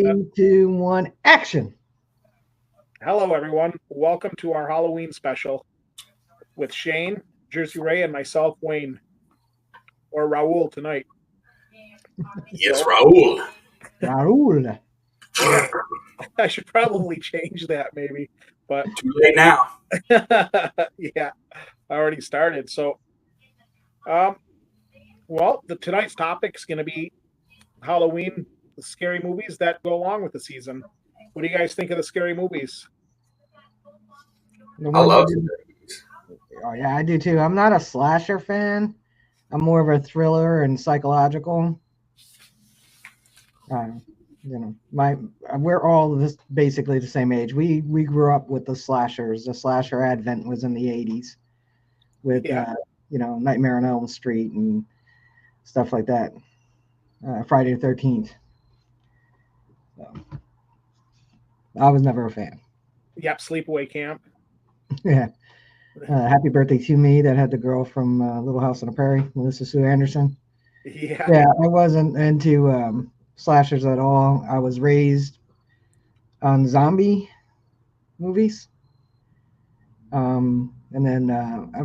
3, 2, 1, action. Hello, everyone. Welcome to our Halloween special with Shane, JrzyRae, and myself, Wayne, or Raul tonight. Yes, So, Raul. Raul. yeah, I should probably change that maybe, but Too late now. yeah, I already started. So, um, tonight's topic is going to be Halloween, the scary movies that go along with the season. What do you guys think of the scary movies? The I ones love that do, oh yeah, I do too. I'm not a slasher fan. I'm more of a thriller and psychological. Uh, my we're all this basically the same age. We grew up with the slashers. The slasher advent was in the '80s with Yeah, Nightmare on Elm Street and stuff like that. Friday the 13th. So, I was never a fan. yep, Sleepaway Camp. Yeah. Happy Birthday to Me that had the girl from Little House on the Prairie, Melissa Sue Anderson. Yeah, Yeah, I wasn't into slashers at all. I was raised on zombie movies. And then I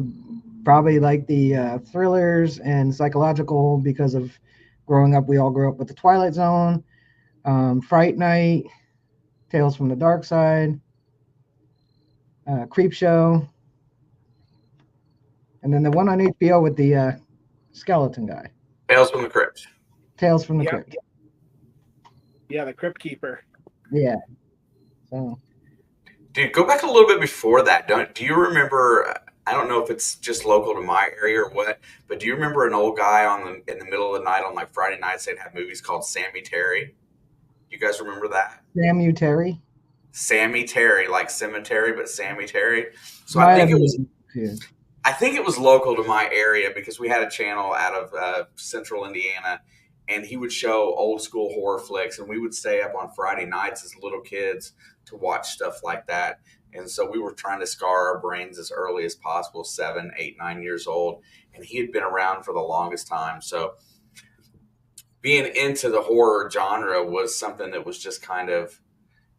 probably like the thrillers and psychological because of growing up. We all grew up with the Twilight Zone, Fright Night, Tales from the Dark Side, Creep Show, and then the one on HBO with the skeleton guy, Tales from the Crypt. Tales from the yep, Crypt. yeah, the Crypt Keeper. Yeah. So Dude, go back a little bit before that. Do you remember? I don't know if it's just local to my area or what, but do you remember an old guy in the middle of the night on like Friday nights? They'd have movies called Sammy Terry. You guys remember that? Samu Terry. Sammy Terry, like cemetery, but Sammy Terry. So Might have been confused. I think it was local to my area because we had a channel out of central Indiana, and he would show old school horror flicks, and we would stay up on Friday nights as little kids to watch stuff like that. And so we were trying to scar our brains as early as possible, 7, 8, 9 years old. And he had been around for the longest time. So being into the horror genre was something that was just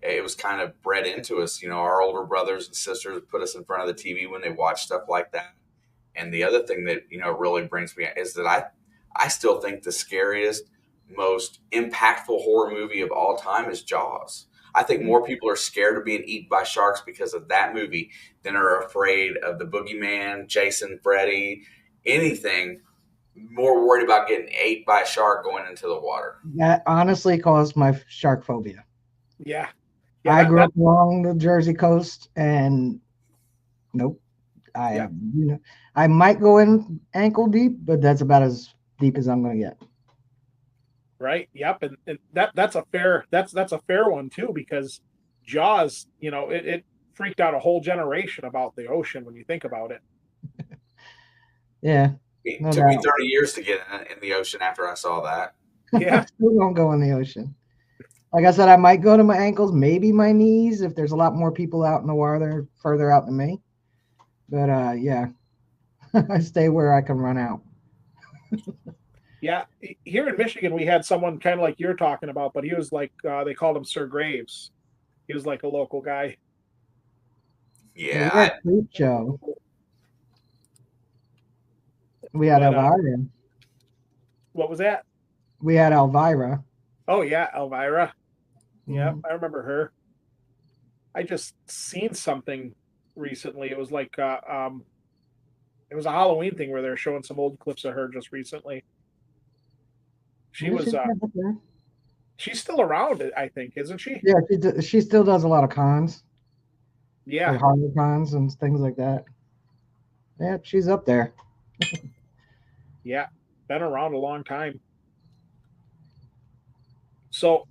it was kind of bred into us. You know, our older brothers and sisters put us in front of the TV when they watch stuff like that. And the other thing that, really brings me is that I still think the scariest, most impactful horror movie of all time is Jaws. I think more people are scared of being eaten by sharks because of that movie than are afraid of the boogeyman, Jason, Freddy, anything. More worried about getting ate by a shark going into the water. That honestly caused my shark phobia. Yeah, I grew up along the Jersey coast, and nope. I might go in ankle deep, but that's about as deep as I'm going to get. right. Yep, and that's a fair one too because Jaws, it freaked out a whole generation about the ocean when you think about it. Yeah, It no took me doubt. 30 years to get in the ocean after I saw that. Yeah, Still don't go in the ocean. Like I said, I might go to my ankles, maybe my knees if there's a lot more people out in the water further out than me. But yeah, I stay where I can run out. yeah. Here in Michigan, we had someone kind of like you're talking about, but he was like they called him Sir Graves. He was like a local guy. Yeah, we had Yeah, Creep Show. We had But Elvira. what was that? We had Elvira. Oh yeah, Elvira. Yeah, Mhm. I remember her. I just seen something recently. It was like it was a Halloween thing where they're showing some old clips of her just recently. She Yeah, was she's still around, I think, isn't she? yeah, she still does a lot of cons, Yeah, like horror cons and things like that. Yeah, she's up there. yeah. Been around a long time. So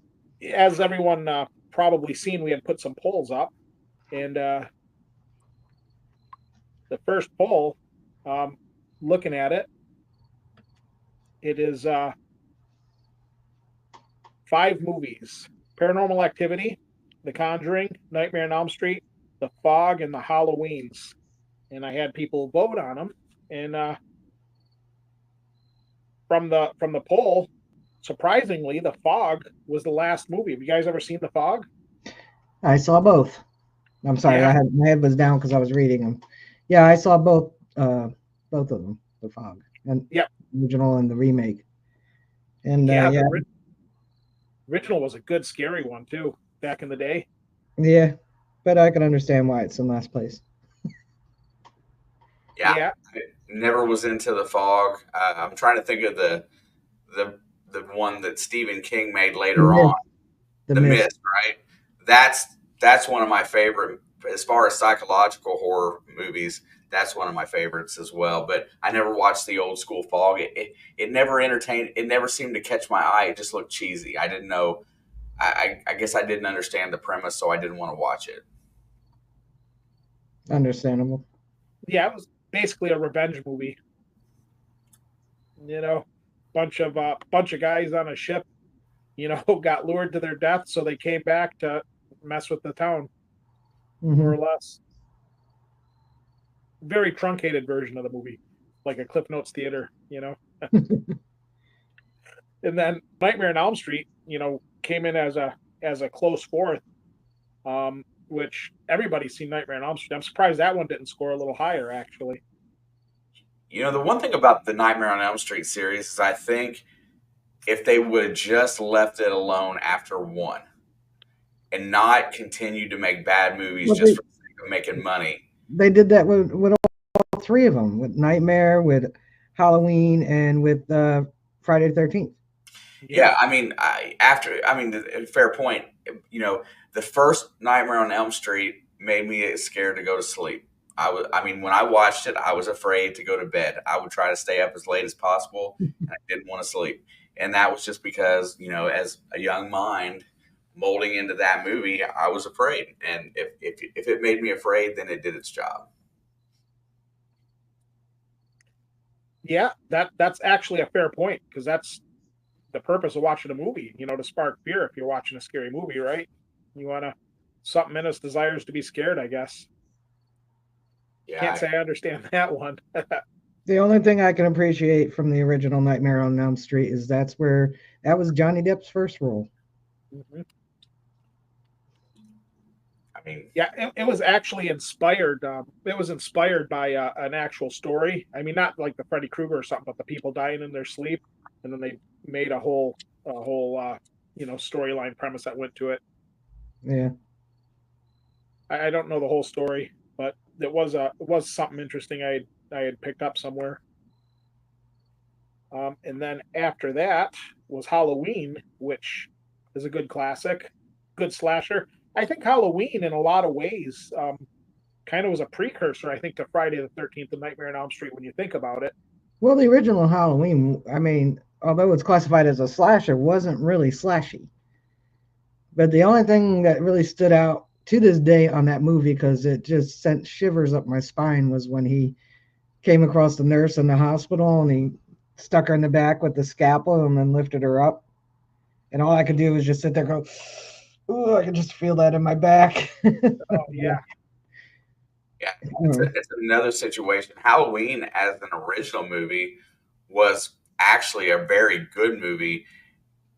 as everyone probably seen, we had put some polls up, and the first poll, um, looking at it, it is 5 movies: Paranormal Activity, The Conjuring, Nightmare on Elm Street, The Fog, and The Halloweens. And I had people vote on them. And from the poll, surprisingly, The Fog was the last movie. Have you guys ever seen The Fog? I saw both. I'm sorry, Yeah, my head was down because I was reading them. Yeah, I saw both of them, The Fog and yeah, original and the remake. And yeah. yeah, Original was a good scary one too back in the day. yeah, but I can understand why it's in last place. Yeah, Yeah, I never was into the fog. I'm trying to think of the the one that Stephen King made The later on, Mist, the The Mist. Mist, right? That's that's one of my favorite as far as psychological horror movies. That's one of my favorites as well. But I never watched the old school Fog. It never entertained. It never seemed to catch my eye. It just looked cheesy. I didn't know. I guess I didn't understand the premise, so I didn't want to watch it. Understandable. yeah. It was basically a revenge movie. You know, bunch of guys on a ship. Got lured to their death, so they came back to mess with the town, more Hmm. or less. Very truncated version of the movie, like a Cliff Notes theater. And then Nightmare on Elm Street, came in as a close fourth, which everybody's seen Nightmare on Elm Street. I'm surprised that one didn't score a little higher, actually. The one thing about the Nightmare on Elm Street series is I think if they would have just left it alone after one and not continue to make bad movies Well, just for the sake of making money. they did that with all three of them, with Nightmare, with Halloween, and with Friday the 13th. Yeah, Yeah, I mean, fair point. You know, the first Nightmare on Elm Street made me scared to go to sleep. I mean, when I watched it, I was afraid to go to bed. I would try to stay up as late as possible, and I didn't want to sleep. And that was just because, as a young mind molding into that movie, I was afraid. And if it made me afraid, then it did its job. yeah, that's actually a fair point because that's the purpose of watching a movie. To spark fear if you're watching a scary movie, right? You want to something in us desires to be scared, I guess. Can't Yeah, say I understand that one. The only thing I can appreciate from the original Nightmare on Elm Street is that was Johnny Depp's first role. Mhm. I mean, Yeah, it was actually inspired. It was inspired by an actual story. I mean, not like the Freddy Krueger or something, but the people dying in their sleep, and then they made a whole storyline premise that went to it. Yeah. I don't know the whole story, but it was something interesting I had picked up somewhere. And then after that was Halloween, which is a good classic, good slasher. I think Halloween, in a lot of ways, kind of was a precursor, I think, to Friday the 13th and Nightmare on Elm Street when you think about it. Well, the original Halloween, I mean, although it's classified as a slasher, wasn't really slashy. But the only thing that really stood out to this day on that movie, because it just sent shivers up my spine, was when he came across the nurse in the hospital and he stuck her in the back with the scalpel and then lifted her up. And all I could do was just sit there and go, oh, I could just feel that in my back. Oh yeah, yeah, it's another situation. Halloween, as an original movie, was actually a very good movie.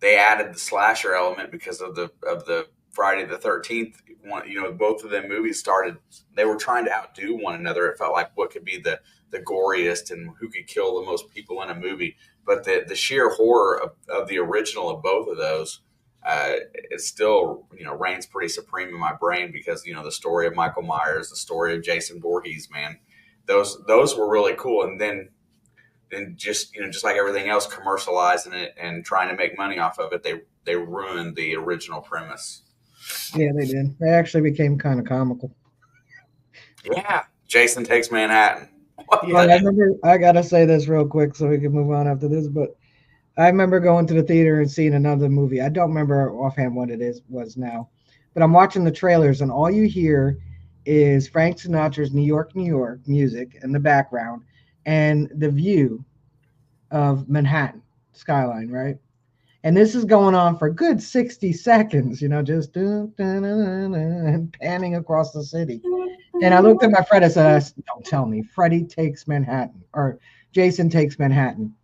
They added the slasher element because of the Friday the 13th one. Both of them movies started. They were trying to outdo one another. It felt like what could be the goriest and who could kill the most people in a movie. But the sheer horror of the original of both of those, it still reigns pretty supreme in my brain because the story of Michael Myers, the story of Jason Voorhees, man, those were really cool. And just like everything else, commercializing it and trying to make money off of it, they ruined the original premise. Yeah, they did. They actually became kind of comical. Yeah, Jason Takes Manhattan. What yeah, But the I heck? remember, I gotta say this real quick so we can move on after this. But I remember going to the theater and seeing another movie. I don't remember offhand what it was now, but I'm watching the trailers and all you hear is Frank Sinatra's New York" music in the background and the view of Manhattan skyline, right? And this is going on for a good 60 seconds, just panning across the city. And I looked at my friend and said, don't tell me, Freddy takes Manhattan or Jason takes Manhattan.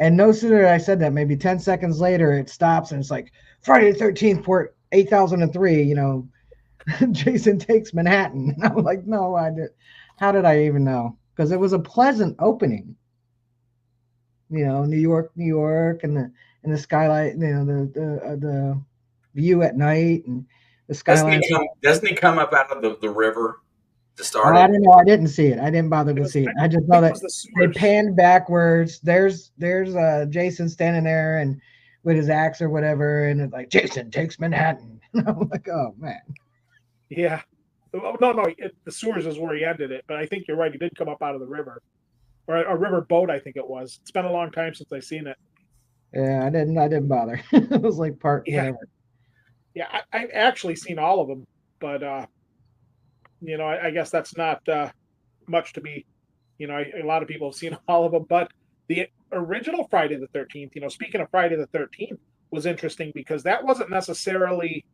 And no sooner did I said that, maybe 10 seconds later, it stops and it's like Friday the 13th, port 8003, Jason takes Manhattan. And I'm like, no, I did. How did I even know? Because it was a pleasant opening. New York, New York, and the skylight, the view at night and the skyline. Doesn't he come up out of the river to Oh, start I it? didn't know. I didn't see it. I didn't bother to see it. I just know think it that was the they sewers. panned backwards. There's Jason standing there and with his axe or whatever, and it's like Jason takes Manhattan. I'm like, oh man. Yeah. Oh, no, the sewers is where he ended it, but I think you're right. He did come up out of the river, or a river boat. I think it was. It's been a long time since I've seen it. Yeah, I didn't bother. It was like part Yeah, whatever. yeah. I've actually seen all of them, but I guess that's not much to be. A lot of people have seen all of them, but the original Friday the 13th. Speaking of Friday the 13th, was interesting because that wasn't necessarily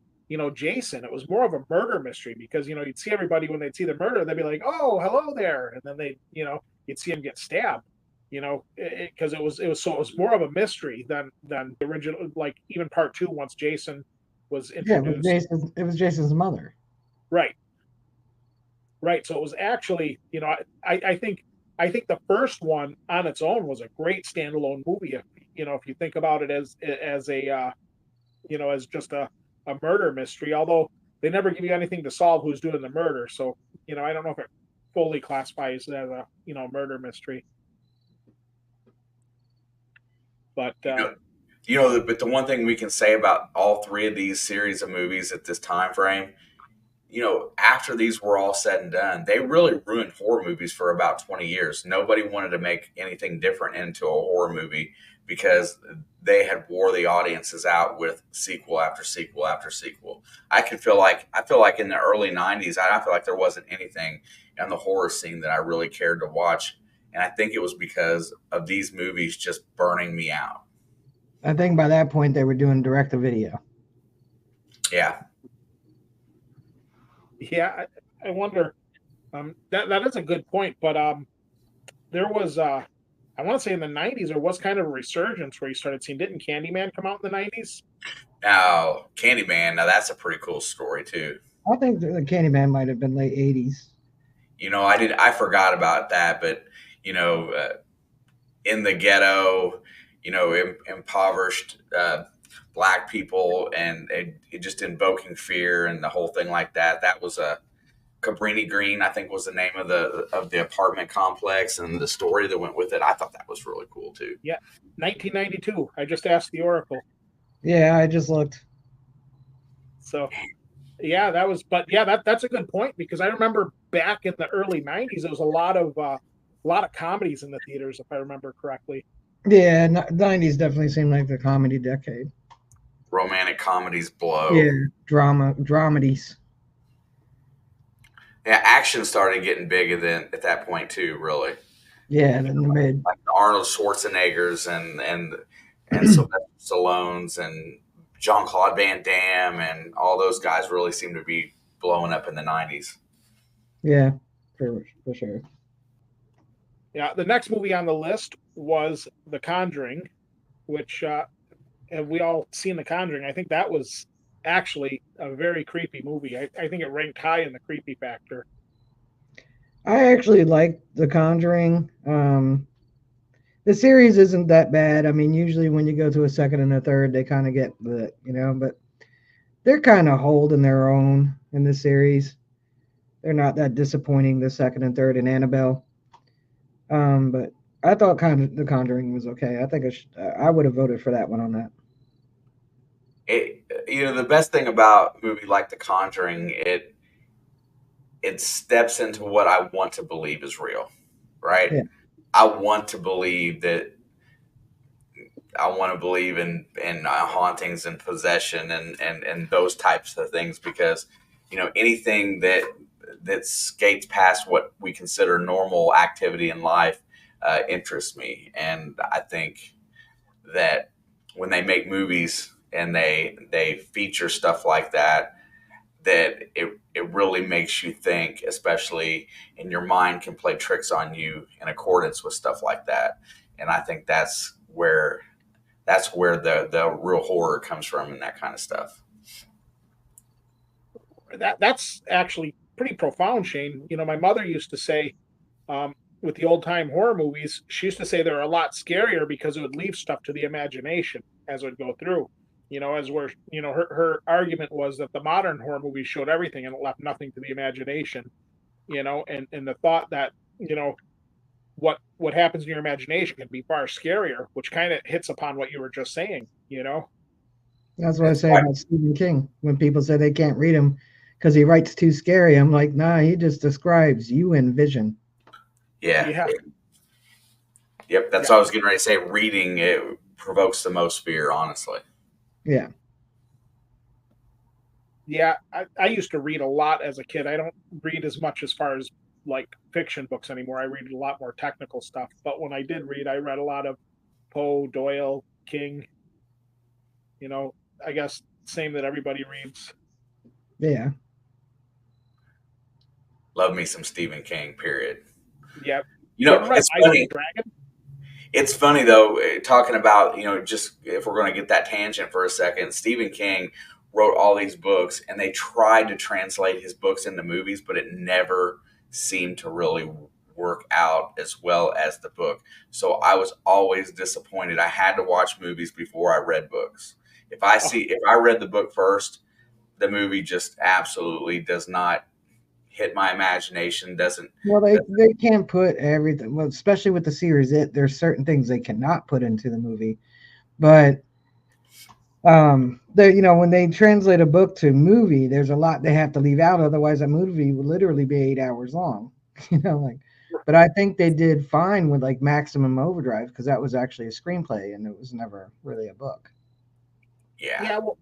Jason. It was more of a murder mystery because you'd see everybody when they'd see the murder, they'd be like, "Oh, hello there," and then you'd see him get stabbed. Because it was more of a mystery than the original, like even part two once Jason was Yeah, it was introduced. Jason. It was Jason's mother. Right, right. So it was actually, I think the first one on its own was a great standalone movie. If you think about it as a as just a murder mystery, although they never give you anything to solve who's doing the murder. So I don't know if it fully classifies as a murder mystery, but You know, but the one thing we can say about all three of these series of movies at this time frame, after these were all said and done, they really ruined horror movies for about 20 years. Nobody wanted to make anything different into a horror movie because they had wore the audiences out with sequel after sequel after sequel. I feel like in the early 90s, I feel like there wasn't anything in the horror scene that I really cared to watch. And I think it was because of these movies just burning me out. I think by that point they were doing direct to video. Yeah. yeah, I wonder. That is a good point, but there was I want to say in the '90s there was kind of a resurgence where you started seeing. Didn't Candyman come out in the '90s? Now, Candyman, now that's a pretty cool story too. I think the Candyman might have been late '80s. I forgot about that, but you know, uh, in the ghetto, impoverished black people, and it just invoking fear and the whole thing like that. That was a Cabrini Green, I think, was the name of the apartment complex, and the story that went with it. I thought that was really cool too. Yeah, 1992. I just asked the Oracle. Yeah, I just looked. So yeah, that was. But yeah, that's a good point because I remember back in the early '90s there was a lot of comedies in the theaters if I remember correctly. Yeah, '90s definitely seemed like the comedy decade. Romantic comedies blow. Yeah, dramedies. Yeah, action started getting big then at that point too. Really, Yeah, in the mid. like the Arnold Schwarzeneggers and Sylvester Stallone's and Jean Claude Van Damme and all those guys really seem to be blowing up in the '90s. Yeah, for sure. Yeah, the next movie on the list was The Conjuring, which have we all seen The Conjuring? I think that was actually a very creepy movie. I think it ranked high in the creepy factor. I actually like The Conjuring. The series isn't that bad. I mean, usually when you go to a second and a third, they kind of get but they're kind of holding their own in the series. They're not that disappointing. The second and third and Annabelle. But I thought The Conjuring was okay. I think I would have voted for that one on that. The best thing about a movie like The Conjuring, it steps into what I want to believe is real, right? Yeah. I want to believe that I want to believe in hauntings and possession and those types of things because anything that skates past what we consider normal activity in life interests me, and I think that when they make movies and they feature stuff like that, that it really makes you think, especially and your mind can play tricks on you in accordance with stuff like that. And I think that's where that's where the real horror comes from and that kind of stuff. That's actually pretty profound, Shane. My mother used to say, um, with the old time horror movies, she used to say they're a lot scarier because it would leave stuff to the imagination as it would go through. As where her argument was that the modern horror movies showed everything and it left nothing to the imagination. And the thought that what happens in your imagination can be far scarier, which kind of hits upon what you were just saying. That's what I That's say why, about Stephen King. When people say they can't read him because he writes too scary, I'm like, nah, he just describes you in vision. yeah, Yeah, yep. That's yeah, what I was getting ready to say. Reading it provokes the most fear, honestly. Yeah. yeah. I used to read a lot as a kid. I don't read as much as far as like fiction books anymore. I read a lot more technical stuff. But when I did read, I read a lot of Poe, Doyle, King. You know, I guess same that everybody reads. Yeah. Love me some Stephen King. Period. Yeah. You You know, ever read it's Eyes of the funny. Dragon? It's funny though, talking about, just if we're going to get that tangent for a second, Stephen King wrote all these books and they tried to translate his books into movies, but it never seemed to really work out as well as the book. So I was always disappointed. I had to watch movies before I read books. Oh, If I read the book first, the movie just absolutely does not hit my imagination, Well, they doesn't they can't put everything. Well, especially with the series, there's certain things they cannot put into the movie. But they when they translate a book to movie, there's a lot they have to leave out. Otherwise, a movie would literally be 8 hours long. Like. But I think they did fine with like Maximum Overdrive because that was actually a screenplay and it was never really a book. yeah. yeah. Well,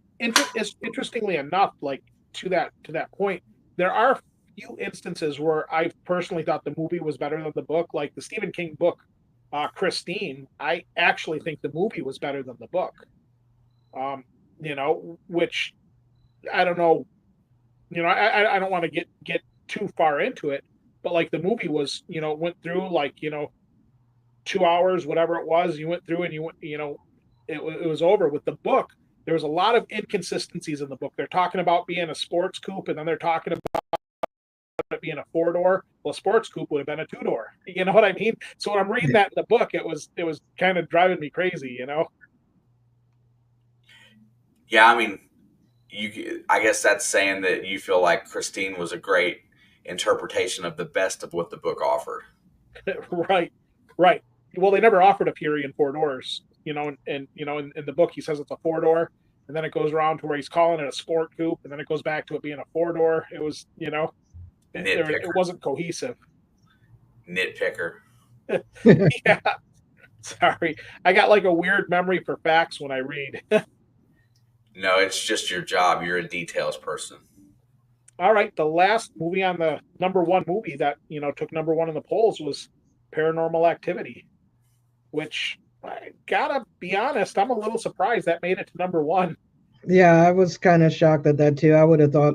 interestingly enough, like to that point, there are few instances where I personally thought the movie was better than the book. Like the Stephen King book, Christine. I actually think the movie was better than the book. Um, which I don't know. I don't want to get too far into it, but like the movie was, went through like 2 hours, whatever it was. You went through and you went, it was over. With the book, there was a lot of inconsistencies in the book. They're talking about being a sports coupe, and then they're talking about it being a 4 door. Well, a sports coupe would have been a 2 door. You know what I mean? So when I'm reading that in the book, it was kind of driving me crazy. Yeah, I mean, I guess that's saying that you feel like Christine was a great interpretation of the best of what the book offered. Right, right. Well, they never offered a Fury in 4 doors. In the book he says it's a 4 door, and then it goes around to where he's calling it a sport coupe, and then it goes back to it being a 4 door. It was, it Nitpicker, wasn't cohesive. nitpicker. Yeah, sorry, I got like a weird memory for facts when I read. No, it's just your job. You're a details person. All right, the last movie on the number one movie that took number one in the polls was Paranormal Activity, which I gotta be honest, I'm a little surprised that made it to number one. Yeah, I was kind of shocked at that too. I would have thought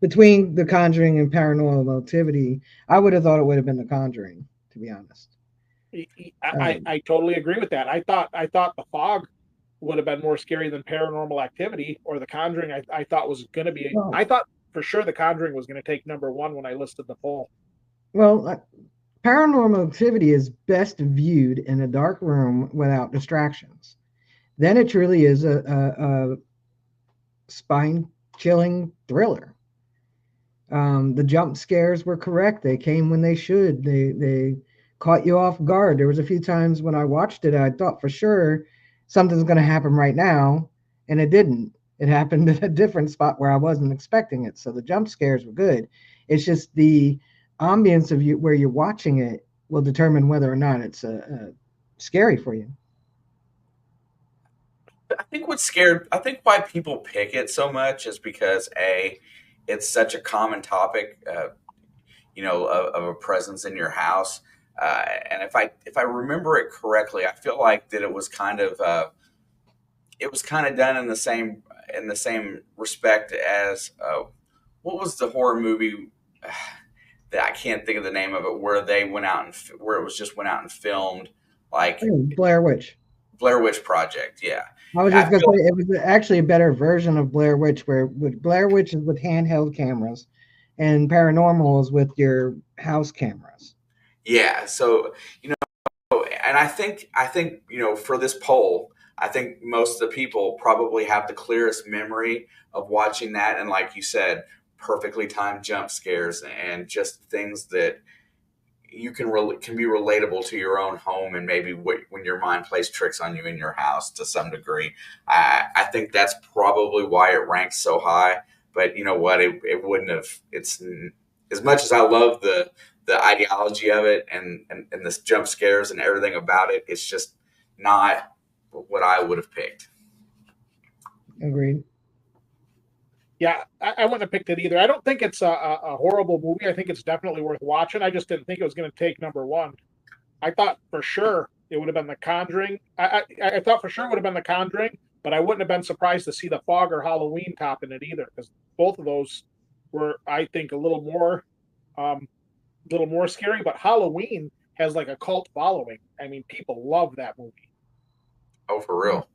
between The Conjuring and Paranormal Activity, I would have thought it would have been The Conjuring, to be honest. I, Um, I totally agree with that. I thought the fog would have been more scary than Paranormal Activity or The Conjuring. I thought was going to be. well, I thought for sure The Conjuring was going to take number one when I listed the poll. well, Paranormal Activity is best viewed in a dark room without distractions. Then it truly is a spine chilling thriller. The jump scares were correct. They came when they should. They caught you off guard. There was a few times when I watched it, I thought for sure something's going to happen right now, and it didn't. It happened at a different spot where I wasn't expecting it. So the jump scares were good. It's just the ambience of you where you're watching it will determine whether or not it's scary for you. I think why people pick it so much is because it's such a common topic, of a presence in your house. And if I remember it correctly, I feel like that it was kind of done in the same respect as what was the horror movie that I can't think of the name of it, where they went out and where it was just went out and filmed like Oh, Blair Witch. Blair Witch Project. Yeah, I was I just gonna feel say it was actually a better version of Blair Witch, where with Blair Witch is with handheld cameras, and Paranormal is with your house cameras. yeah. So and I think for this poll, I think most of the people probably have the clearest memory of watching that, and like you said, perfectly timed jump scares and just things that you can be relatable to your own home, and maybe when your mind plays tricks on you in your house to some degree. I think that's probably why it ranks so high. But you know what? It wouldn't have. It's as much as I love the ideology of it and the jump scares and everything about it. It's just not what I would have picked. Agreed. Yeah, I wouldn't have picked it either. I don't think it's a horrible movie. I think it's definitely worth watching. I just didn't think it was going to take number one. I thought for sure it would have been The Conjuring. I thought for sure it would have been The Conjuring, but I wouldn't have been surprised to see The Fog or Halloween topping it either, because both of those were, I think, little more scary. But Halloween has like a cult following. I mean, people love that movie. Oh, for real.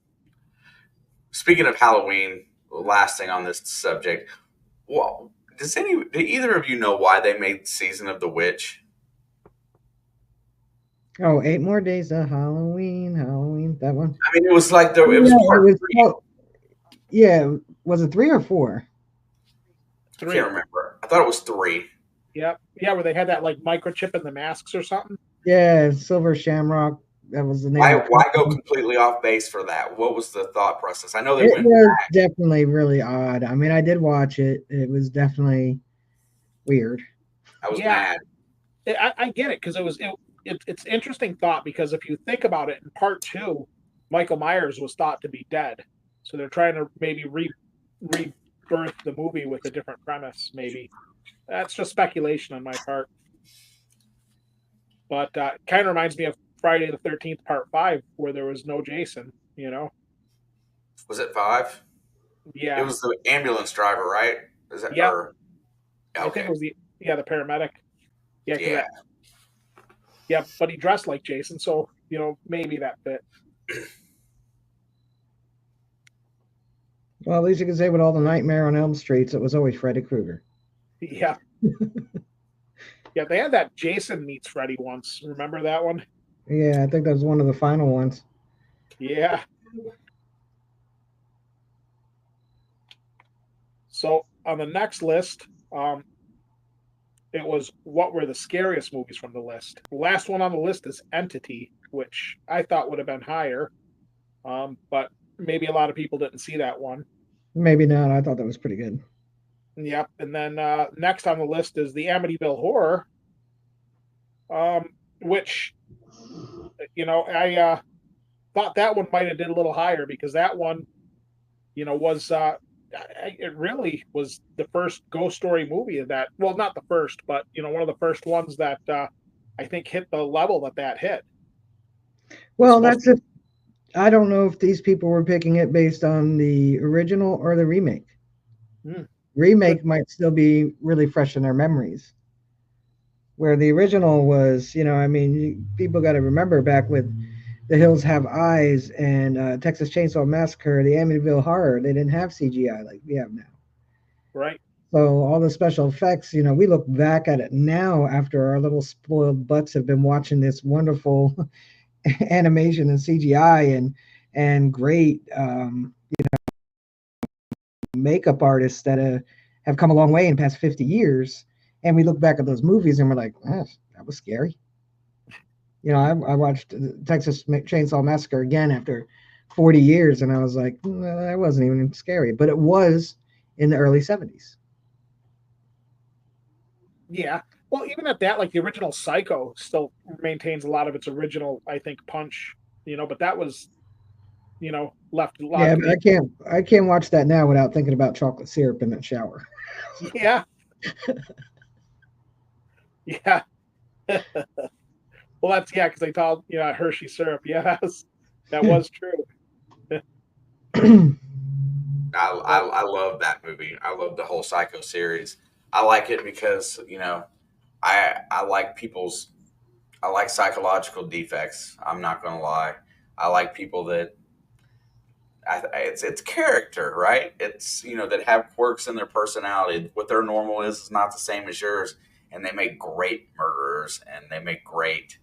Speaking of Halloween, last thing on this subject. Well, do either of you know why they made Season of the Witch? Oh, 8 more days of Halloween, Halloween. That one. I mean, it was like Oh, it was yeah, it part was. three. Oh, yeah, was it 3 or 4? I Three. can't remember. I thought it was three. Yep. Yeah, where they had that like microchip in the masks or something. Yeah, Silver Shamrock. That was the name Why of the why go company. completely off base for that? What was the thought process? I know they It went was back. definitely really odd. I mean, I did watch it. It was definitely weird. I was Yeah, mad. I get it because it's interesting thought, because if you think about it, in part two, Michael Myers was thought to be dead, so they're trying to maybe rebirth the movie with a different premise. Maybe that's just speculation on my part, but kind of reminds me of Friday the 13th Part Five, where there was no Jason. You know? Was it five? It Yeah. was the ambulance driver, right? Is that Yep. or I think okay? it was the paramedic. Yeah, because Yeah. that. Yeah, but he dressed like Jason, so maybe that fit. Well, at least you can say with all the Nightmare on Elm Streets, it was always Freddy Krueger. Yeah. Yeah, they had that Jason meets Freddy once. Remember that one? Yeah, I think that was one of the final ones. Yeah. So on the next list, it was what were the scariest movies from the list. The last one on the list is Entity, which I thought would have been higher, but maybe a lot of people didn't see that one. Maybe not. I thought that was pretty good. Yep. And then next on the list is the Amityville Horror, which I thought that one might have did a little higher, because that one, was it really was the first ghost story movie of that. Well, not the first, but one of the first ones that I think hit the level that hit. It's Well, supposed that's it. I don't know if these people were picking it based on the original or the remake. to. Could Remake might still be really fresh in their memories. Where the original was, I mean, people got to remember back with The Hills Have Eyes and Texas Chainsaw Massacre, the Amityville Horror, they didn't have CGI like we have now. right. So all the special effects, we look back at it now after our little spoiled butts have been watching this wonderful animation and CGI and great makeup artists that have come a long way in the past 50 years. And we look back at those movies and we're like, that was scary. I watched Texas Chainsaw Massacre again after 40 years, and I was like, that wasn't even scary, but it was in the early 70s. Yeah. Well, even at that, like the original Psycho still maintains a lot of its original, I think, punch. But that was, left a lot Yeah, to but be. I can't watch that now without thinking about chocolate syrup in that shower. Yeah. Yeah. Well, that's, yeah, because they called Hershey syrup. Yes, that was true. But I love that movie. I love the whole Psycho series. I like it because I like psychological defects. I'm not gonna lie. I like people that it's character, right? It's that have quirks in their personality. What their normal is not the same as yours, and they make great murderers, and they make great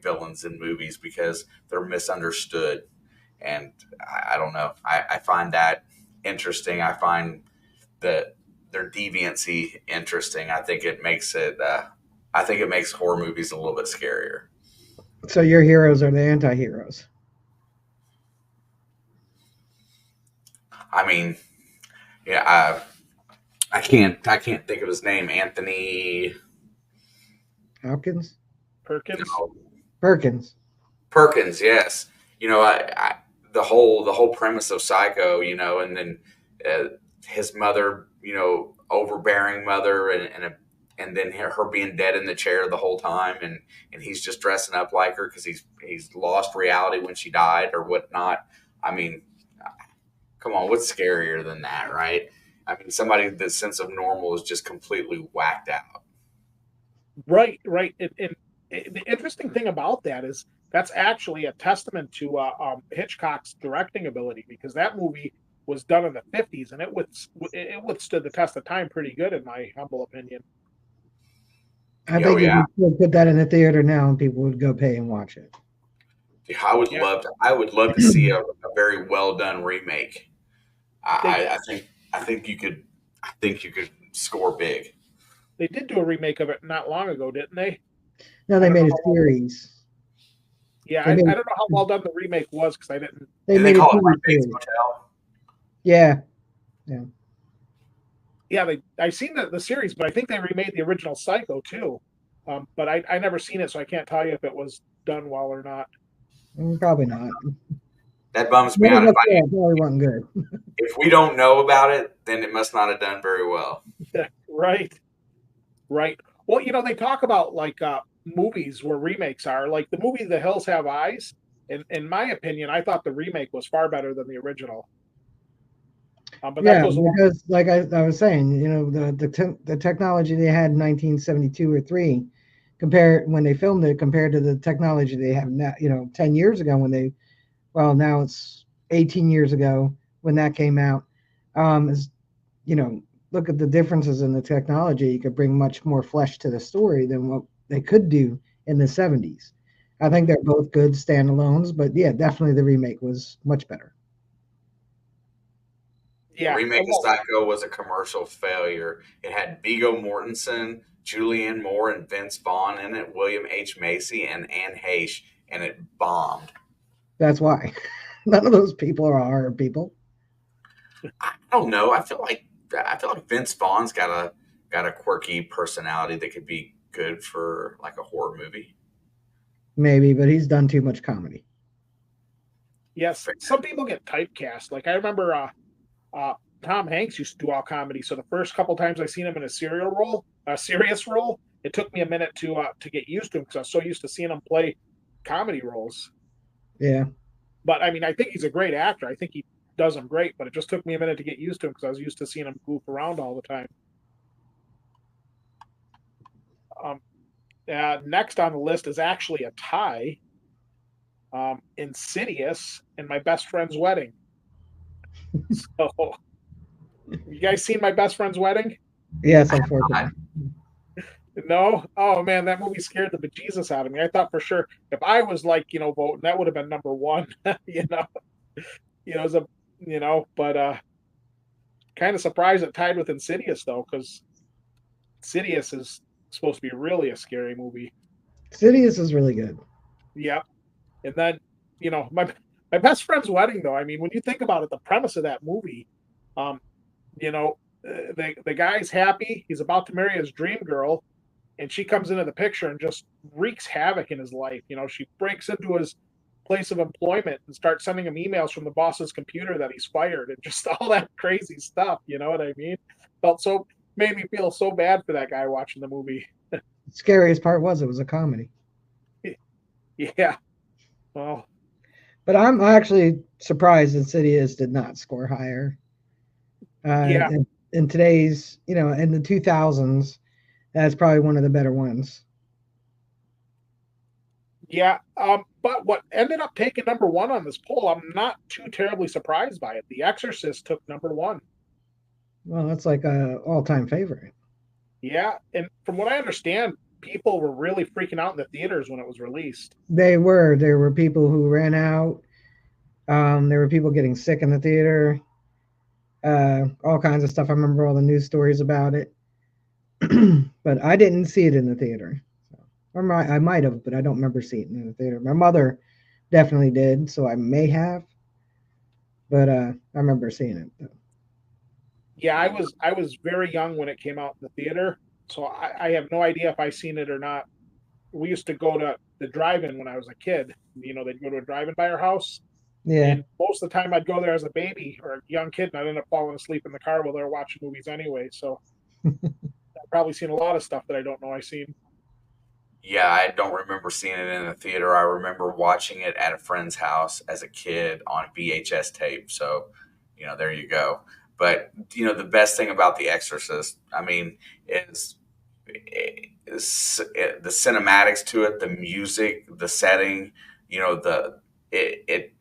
villains in movies because they're misunderstood. And I don't know. I find that interesting. I find that their deviancy interesting. I think it makes it. I think it makes horror movies a little bit scarier. So your heroes are the anti-heroes. I mean, yeah, I can't think of his name. Anthony. Hopkins? Perkins. No, Perkins. Perkins. Yes. The whole premise of Psycho. And then his mother. Overbearing mother, and then her being dead in the chair the whole time, and he's just dressing up like her because he's lost reality when she died or whatnot. I mean, come on, what's scarier than that, right? I mean, somebody the sense of normal is just completely whacked out. Right, right. And the interesting thing about that is that's actually a testament to Hitchcock's directing ability, because that movie was done in the 50s, and it withstood the test of time pretty good, in my humble opinion. I Oh think you yeah, could still put that in the theater now and people would go pay and watch it. I would Yeah, love to. I would love to see a very well done remake. they I think you could. I think you could score big. they did do a remake of it not long ago, didn't they? No, I they don't know made a how well. series. Yeah, They I made don't know how well done the remake was, because I didn't. they Did they made a call it TV Bates series. Motel? Yeah. Yeah. Yeah, I seen the series, but I think they remade the original Psycho too. But I never seen it, so I can't tell you if it was done well or not. Probably not. That bums me None out. of us saw it. Probably wasn't good. If we don't know about it, then it must not have done very well. Right, right. Well, they talk about like movies where remakes are like the movie The Hills Have Eyes. In my opinion, I thought the remake was far better than the original. But that Yeah, goes along. because like I was saying, the technology they had in 1972 or three, compared when they filmed it compared to the technology they have now, 10 years ago now it's 18 years ago when that came out, is, you know, look at the differences in the technology. You could bring much more flesh to the story than what they could do in the 70s. I think they're both good standalones, but yeah, definitely the remake was much better. The Yeah, remake of well, Psycho was a commercial failure. It had Viggo Mortensen, Julianne Moore, and Vince Vaughn in it, William H. Macy, and Anne Heche, and it bombed. That's why. None of those people are horror people. I don't know. I feel like Vince Vaughn's got a quirky personality that could be good for like a horror movie. Maybe, but he's done too much comedy. yes, some people get typecast. Like I remember uh, Tom Hanks used to do all comedy, so the first couple times I seen him in a serious role, it took me a minute to get used to him, because I was so used to seeing him play comedy roles. Yeah. But I mean, I think he's a great actor. I think he does them great, but it just took me a minute to get used to him because I was used to seeing him goof around all the time. Um, Next on the list is actually a tie. Insidious and My Best Friend's Wedding. So, you guys seen My Best Friend's Wedding? Yes, unfortunately. No? Oh man, that movie scared the bejesus out of me. I thought for sure if I was like, voting, that would have been number one. you know, as a, but kind of surprised it tied with Insidious though, because Insidious is supposed to be really a scary movie. Sidious is really good. Yeah. And then, my best friend's wedding though. I mean, when you think about it, the premise of that movie, um, the guy's happy, he's about to marry his dream girl, and she comes into the picture and just wreaks havoc in his life. She breaks into his place of employment and starts sending him emails from the boss's computer that he's fired, and just all that crazy stuff. You know what I mean? Made me feel so bad for that guy watching the movie. The scariest part was it was a comedy. Yeah. Well, But I'm actually surprised Insidious did not score higher. yeah. In today's, in the 2000s, that's probably one of the better ones. Yeah, but what ended up taking number one on this poll, I'm not too terribly surprised by it. The Exorcist took number one. Well, that's like a all-time favorite. Yeah, and from what I understand, people were really freaking out in the theaters when it was released. They were. There were people who ran out. There were people getting sick in the theater. All kinds of stuff. I remember all the news stories about it. But I didn't see it in the theater. Or I might have, but I don't remember seeing it in the theater. My mother definitely did, so I may have. But I remember seeing it. Though. Yeah, I was very young when it came out in the theater, so I have no idea if I seen it or not. We used to go to the drive-in when I was a kid. They'd go to a drive-in by our house, Yeah. and most of the time I'd go there as a baby or a young kid, and I'd end up falling asleep in the car while they were watching movies anyway. So I've probably seen a lot of stuff that I don't know I seen. Yeah, I don't remember seeing it in the theater. I remember watching it at a friend's house as a kid on VHS tape. So, there you go. But, the best thing about The Exorcist, I mean, the cinematics to it, the music, the setting, it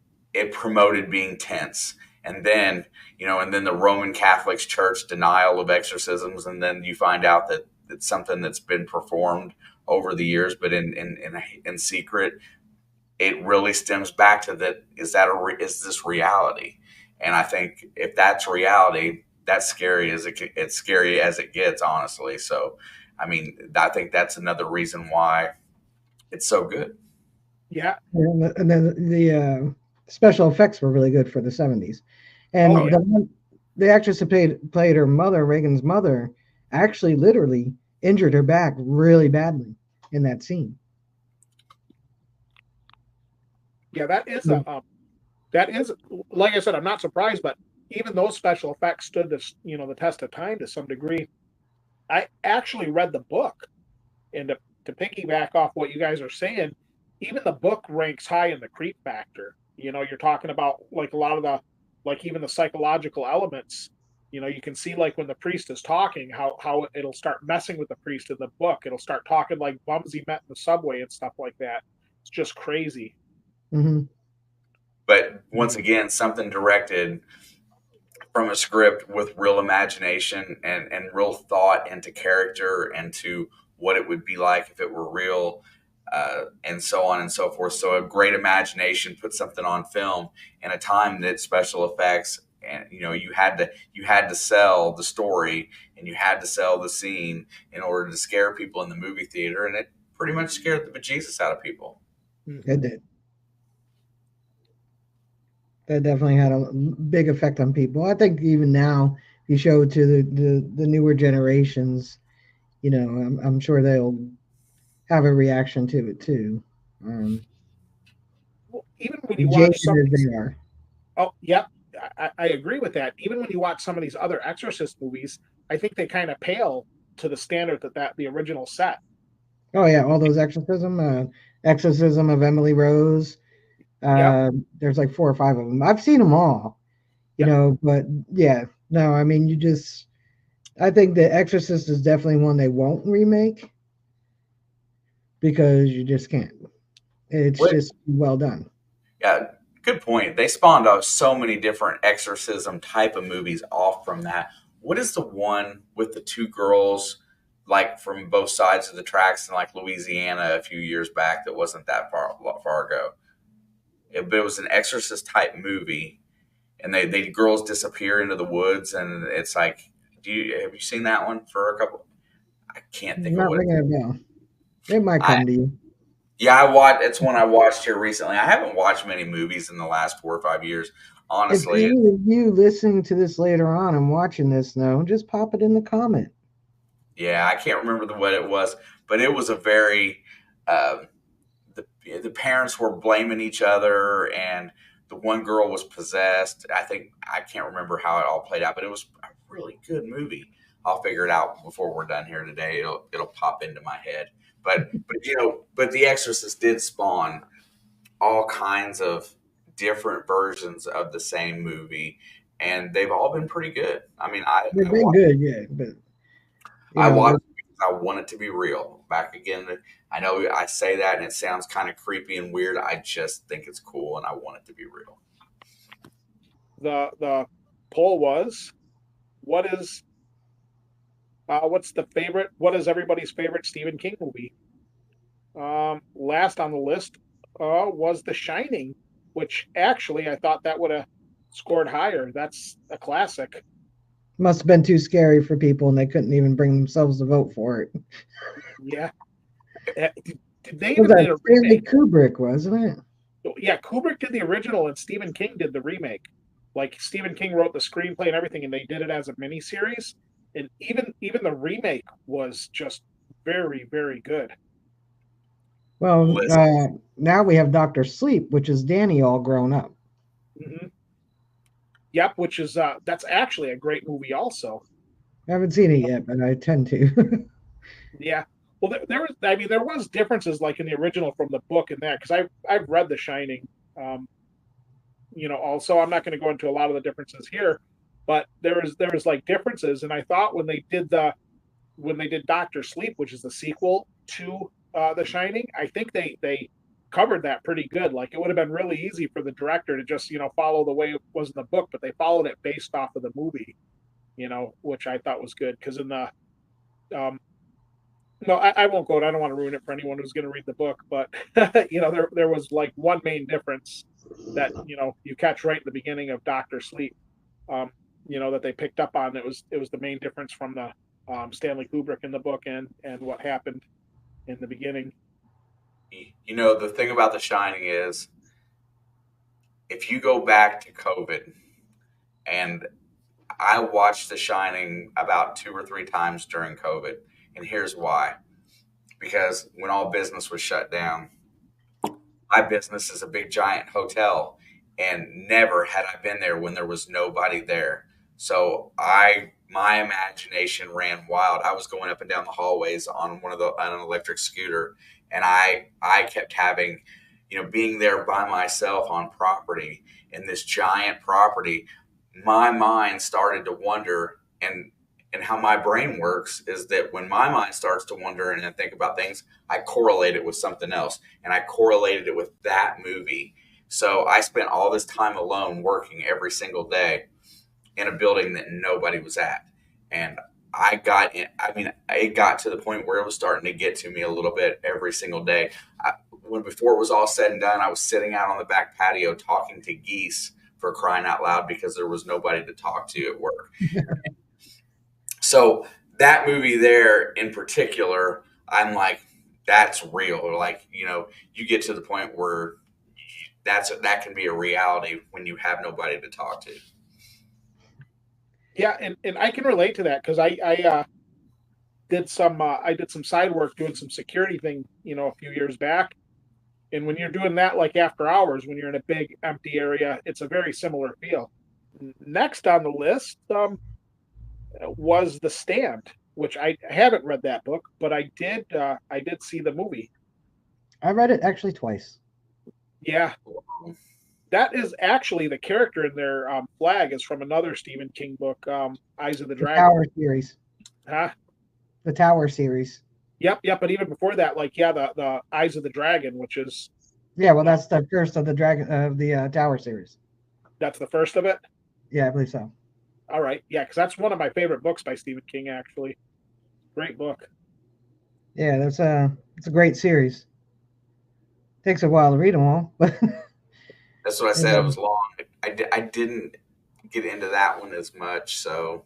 promoted being tense. And then the Roman Catholic Church denial of exorcisms, and then you find out that it's something that's been performed over the years, but in secret. It really stems back to that. Is this reality? And I think if that's reality, that's scary as it's scary as it gets, honestly. So, I mean, I think that's another reason why it's so good. Yeah. And then the special effects were really good for the 70s. Oh And yeah. the actress who played her mother, Reagan's mother, actually literally injured her back really badly in that scene. Yeah. That is like I said, I'm not surprised, but even those special effects stood the test of time to some degree. I actually read the book, and to piggyback off what you guys are saying, even the book ranks high in the creep factor. You're talking about like a lot of the like even the psychological elements. You can see like when the priest is talking, how it'll start messing with the priest in the book. It'll start talking like bums he met in the subway and stuff like that. It's just crazy. Mm-hmm. But once again, something directed from a script with real imagination and real thought into character and to what it would be like if it were real, and so on and so forth. So a great imagination put something on film in a time that special effects, and you had to sell the story and you had to sell the scene in order to scare people in the movie theater, and it pretty much scared the bejesus out of people. It did. That definitely had a big effect on people. I think even now, if you show it to the newer generations, I'm sure they'll have a reaction to it too. Um, Well, even when you watch jaded some of as these, they are. oh, yep, I agree with that. Even when you watch some of these other Exorcist movies, I think they kind of pale to the standard that the original set. Oh yeah, all those exorcism of Emily Rose. Yep, There's like 4 or 5 of them. I've seen them all, yep. but yeah, no, I mean, I think The Exorcist is definitely one they won't remake because you just can't. It's What? just well done. Yeah, good point. They spawned off so many different exorcism type of movies off from that. What is the one with the two girls, like from both sides of the tracks in like Louisiana a few years back? That wasn't that far ago. But it was an exorcist type movie, and they girls disappear into the woods, and it's like, have you seen that one for a couple? I can't think of Not what. ringing a bell. It might I come to you. Yeah, I watched. It's one I watched here recently. I haven't watched many movies in the last 4 or 5 years, If honestly. any of you listening to this later on and watching this know, just pop it in the comment. Yeah, I can't remember what it was, but it was a very uh, the parents were blaming each other, and the one girl was possessed. I can't remember how it all played out, but it was a really good movie. I'll figure it out before we're done here today. It'll pop into my head. But The Exorcist did spawn all kinds of different versions of the same movie, and they've all been pretty good. I mean, They've been good, yeah, but I there's watched I want it to be real. Back again, I know I say that and it sounds kind of creepy and weird. I just think it's cool and I want it to be real. The poll was, what is what's the favorite? What is everybody's favorite Stephen King movie? Last on the list was The Shining, which actually I thought that would have scored higher. That's a classic. Must have been too scary for people, and they couldn't even bring themselves to vote for it. Yeah. Did they Was even that did a Stanley remake? Kubrick, wasn't it? Yeah, Kubrick did the original and Stephen King did the remake. Like Stephen King wrote the screenplay and everything, and they did it as a miniseries. And even the remake was just very, very good. Well, Listen, now we have Doctor Sleep, which is Danny all grown up. Hmm. Yep, which is that's actually a great movie also. I haven't seen it yet, but I tend to. Yeah. Well, there was, I mean, there was differences like in the original from the book and that because I've read The Shining. Um, also I'm not going to go into a lot of the differences here, but there was like differences, and I thought when they did Doctor Sleep, which is the sequel to The Shining, I think they covered that pretty good. Like it would have been really easy for the director to just follow the way it was in the book, but they followed it based off of the movie, which I thought was good because in the um, no, I won't go. I don't want to ruin it for anyone who's going to read the book, but there was like one main difference that you catch right in the beginning of Doctor Sleep, um, that they picked up on. It was the main difference from the Stanley Kubrick in the book and what happened in the beginning. the thing about The Shining is if you go back to COVID, and I watched The Shining about 2 or 3 times during COVID, and here's why. Because when all business was shut down, my business is a big giant hotel, and never had I been there when there was nobody there. So my imagination ran wild. I was going up and down the hallways on an electric scooter, and I kept having, being there by myself on property in this giant property. My mind started to wonder, and how my brain works is that when my mind starts to wonder and think about things, I correlate it with something else, and I correlated it with that movie. So I spent all this time alone working every single day in a building that nobody was at. And it got to the point where it was starting to get to me a little bit every single day. When before it was all said and done, I was sitting out on the back patio talking to geese for crying out loud because there was nobody to talk to at work. So that movie there in particular, I'm like, that's real. Like, you get to the point where that can be a reality when you have nobody to talk to. Yeah, and I can relate to that because I did some side work doing some security thing a few years back, and when you're doing that like after hours when you're in a big empty area, it's a very similar feel. Next on the list was The Stand, which I haven't read that book, but I did see the movie. I read it actually twice. Yeah, that is actually the character in their flag is from another Stephen King book, Eyes of the The Dragon. Tower series. Huh? The Tower series. Yep, yep. But even before that, like yeah, the Eyes of the Dragon, which is Yeah, well, that's the first of the dragon of the Tower series. that's the first of it. Yeah, I believe so. All right, yeah, because that's one of my favorite books by Stephen King. Actually, great book. Yeah, it's a great series. Takes a while to read them all, but That's what I said. It and was long. I didn't get into that one as much, so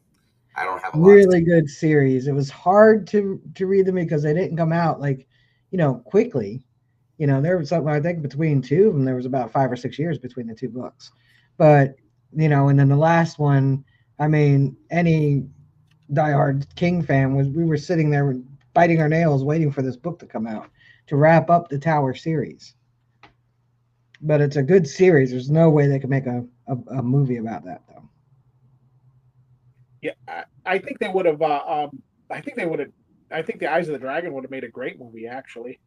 I don't have a lot to really good series. It was hard to read them because they didn't come out like, quickly. There was something I think between two of them there was about 5 or 6 years between the two books. But, and then the last one, I mean, any diehard King fan we were sitting there biting our nails waiting for this book to come out to wrap up the Tower series. But it's a good series. There's no way they could make a movie about that though. Yeah, I think they would have. I think they would have. I think the Eyes of the Dragon would have made a great movie. Actually,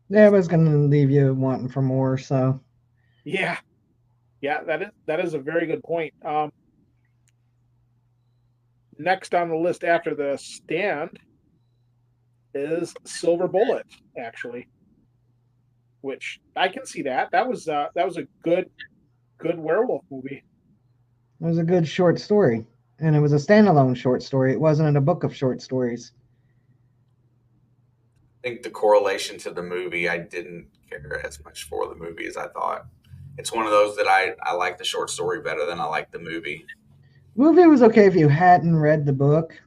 Yeah, but it's gonna leave you wanting for more, so yeah, yeah. That is a very good point. Next on the list after The Stand is Silver Bullet, actually, which I can see that. That was a good werewolf movie. It was a good short story, and it was a standalone short story. It wasn't in a book of short stories. I think the correlation to the movie, I didn't care as much for the movie as I thought. It's one of those that I like the short story better than I like the movie. The movie was okay if you hadn't read the book.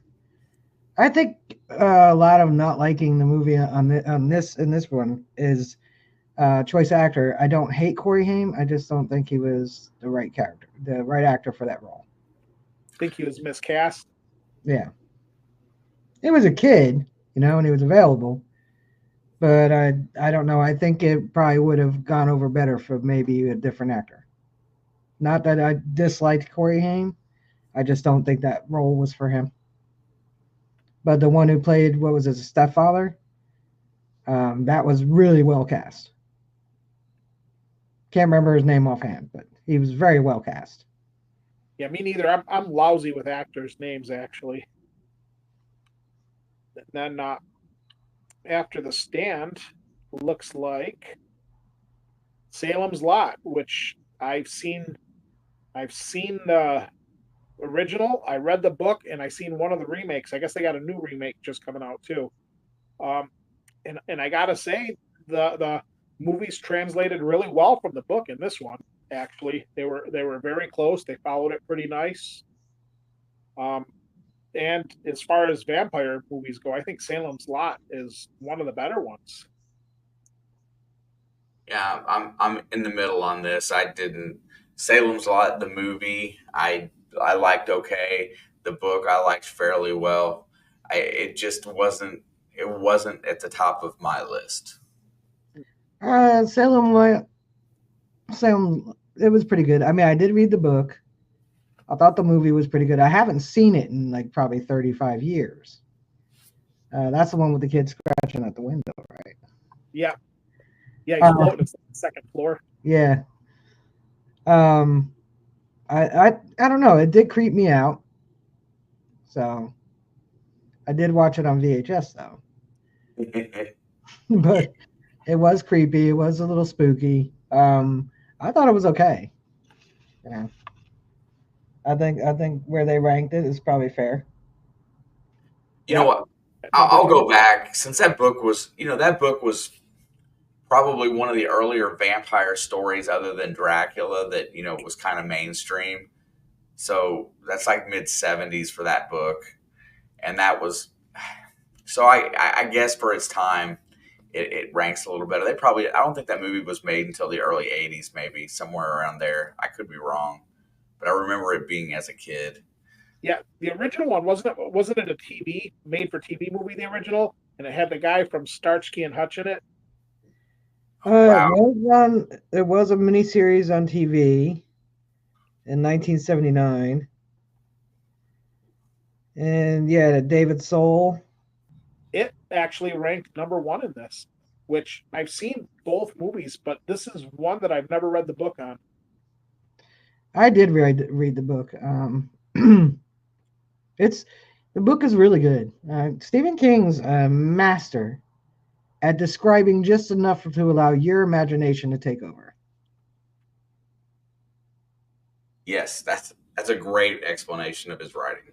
I think a lot of not liking the movie on this one is choice actor. I don't hate Corey Haim. I just don't think he was the right character, the right actor for that role. I think he was miscast. Yeah, he was a kid, and he was available. But I don't know. I think it probably would have gone over better for maybe a different actor. Not that I disliked Corey Haim. I just don't think that role was for him. But the one who played, what was his stepfather, that was really well cast. Can't remember his name offhand, but he was very well cast. Yeah, me neither. I'm lousy with actors' names, actually. And then after The Stand, looks like Salem's Lot, which I've seen. I've seen the original. I read the book, and I seen one of the remakes. I guess they got a new remake just coming out too. Um, and I gotta say, the movies translated really well from the book in this one. Actually, they were very close. They followed it pretty nice. And as far as vampire movies go, I think Salem's Lot is one of the better ones. Yeah, I'm in the middle on this. I didn't Salem's Lot the movie. I liked okay. The book I liked fairly well. It just wasn't at the top of my list. Salem, it was pretty good. I mean, I did read the book. I thought the movie was pretty good. I haven't seen it in like probably 35 years. That's the one with the kid scratching at the window, right? Yeah, yeah, he's floating to the second floor. Yeah. I don't know. It did creep me out. So I did watch it on VHS though. But it was creepy. It was a little spooky. I thought it was okay. Yeah. I think where they ranked it is probably fair. You know what? I'll go back since that book was probably one of the earlier vampire stories other than Dracula that was kind of mainstream. So that's like mid 70s for that book, and that was so I guess for its time it ranks a little better. I don't think that movie was made until the early 80s, maybe somewhere around there. I could be wrong, but I remember it being as a kid. Yeah, the original one wasn't it a TV made for TV movie? The original, and it had the guy from Starsky and Hutch in it. Wow. It was a miniseries on TV in 1979, and yeah, David Soul. It actually ranked #1 in this, which I've seen both movies, but this is one that I've never read the book on. I did read the book. The book is really good. Stephen King's a master at describing just enough to allow your imagination to take over. Yes, that's a great explanation of his writing.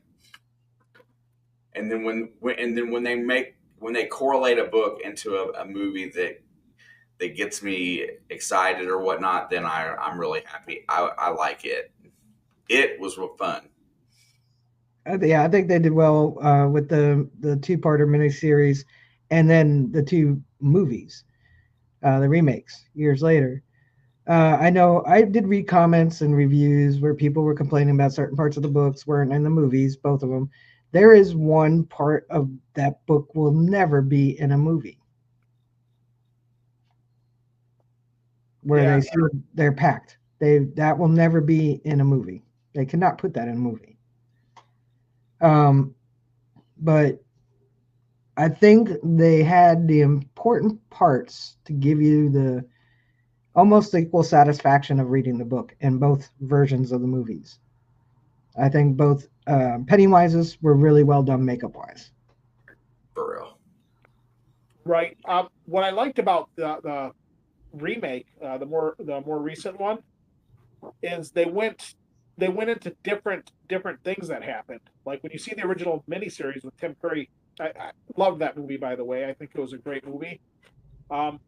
And then when they correlate a book into a movie that gets me excited or whatnot, then I'm really happy. I like it. It was fun. Yeah, I think they did well with the two-parter miniseries, and then the two movies, the remakes years later. I know I did read comments and reviews where people were complaining about certain parts of the books weren't in the movies, both of them. There is one part of that book will never be in a movie where they're packed. That will never be in a movie. They cannot put that in a movie. But I think they had the important parts to give you the almost equal satisfaction of reading the book in both versions of the movies. I think both Pennywise's were really well done makeup wise. For real. Right. What I liked about the remake, the more recent one, is they went into different things that happened. Like when you see the original miniseries with Tim Curry, I love that movie. By the way, I think it was a great movie. Um,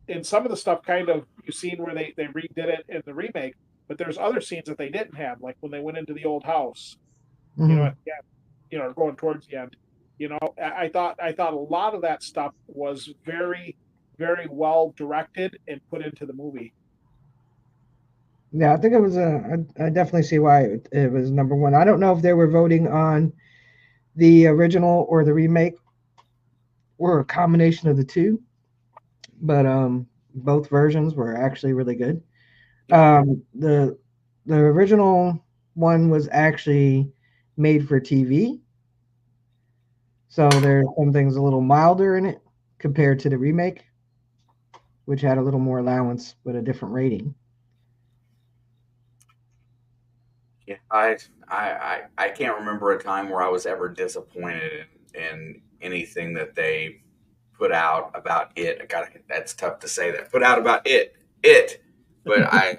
and some of the stuff kind of you've seen where they redid it in the remake, but there's other scenes that they didn't have, like when they went into the old house. Hmm. At the end, going towards the end. I thought a lot of that stuff was very, very well directed and put into the movie. Yeah, I think it was a. I definitely see why it was number one. I don't know if they were voting on the original or the remake or a combination of the two, but both versions were actually really good. Yep. The original one was actually made for TV, so there's some things a little milder in it compared to the remake, which had a little more allowance but a different rating. Yeah, I can't remember a time where I was ever disappointed in anything that they put out about it. I got that's tough to say that. Put out about it, but I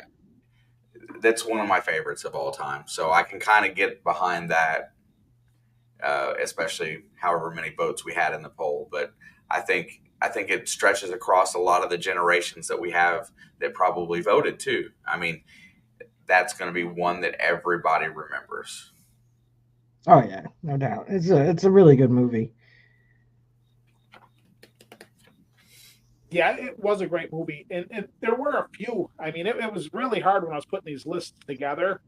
that's one of my favorites of all time. So I can kind of get behind that, especially however many votes we had in the poll. But I think it stretches across a lot of the generations that we have that probably voted too. I mean, that's going to be one that everybody remembers. Oh yeah, no doubt. It's a really good movie. Yeah, it was a great movie, and there were a few. I mean, it was really hard when I was putting these lists together,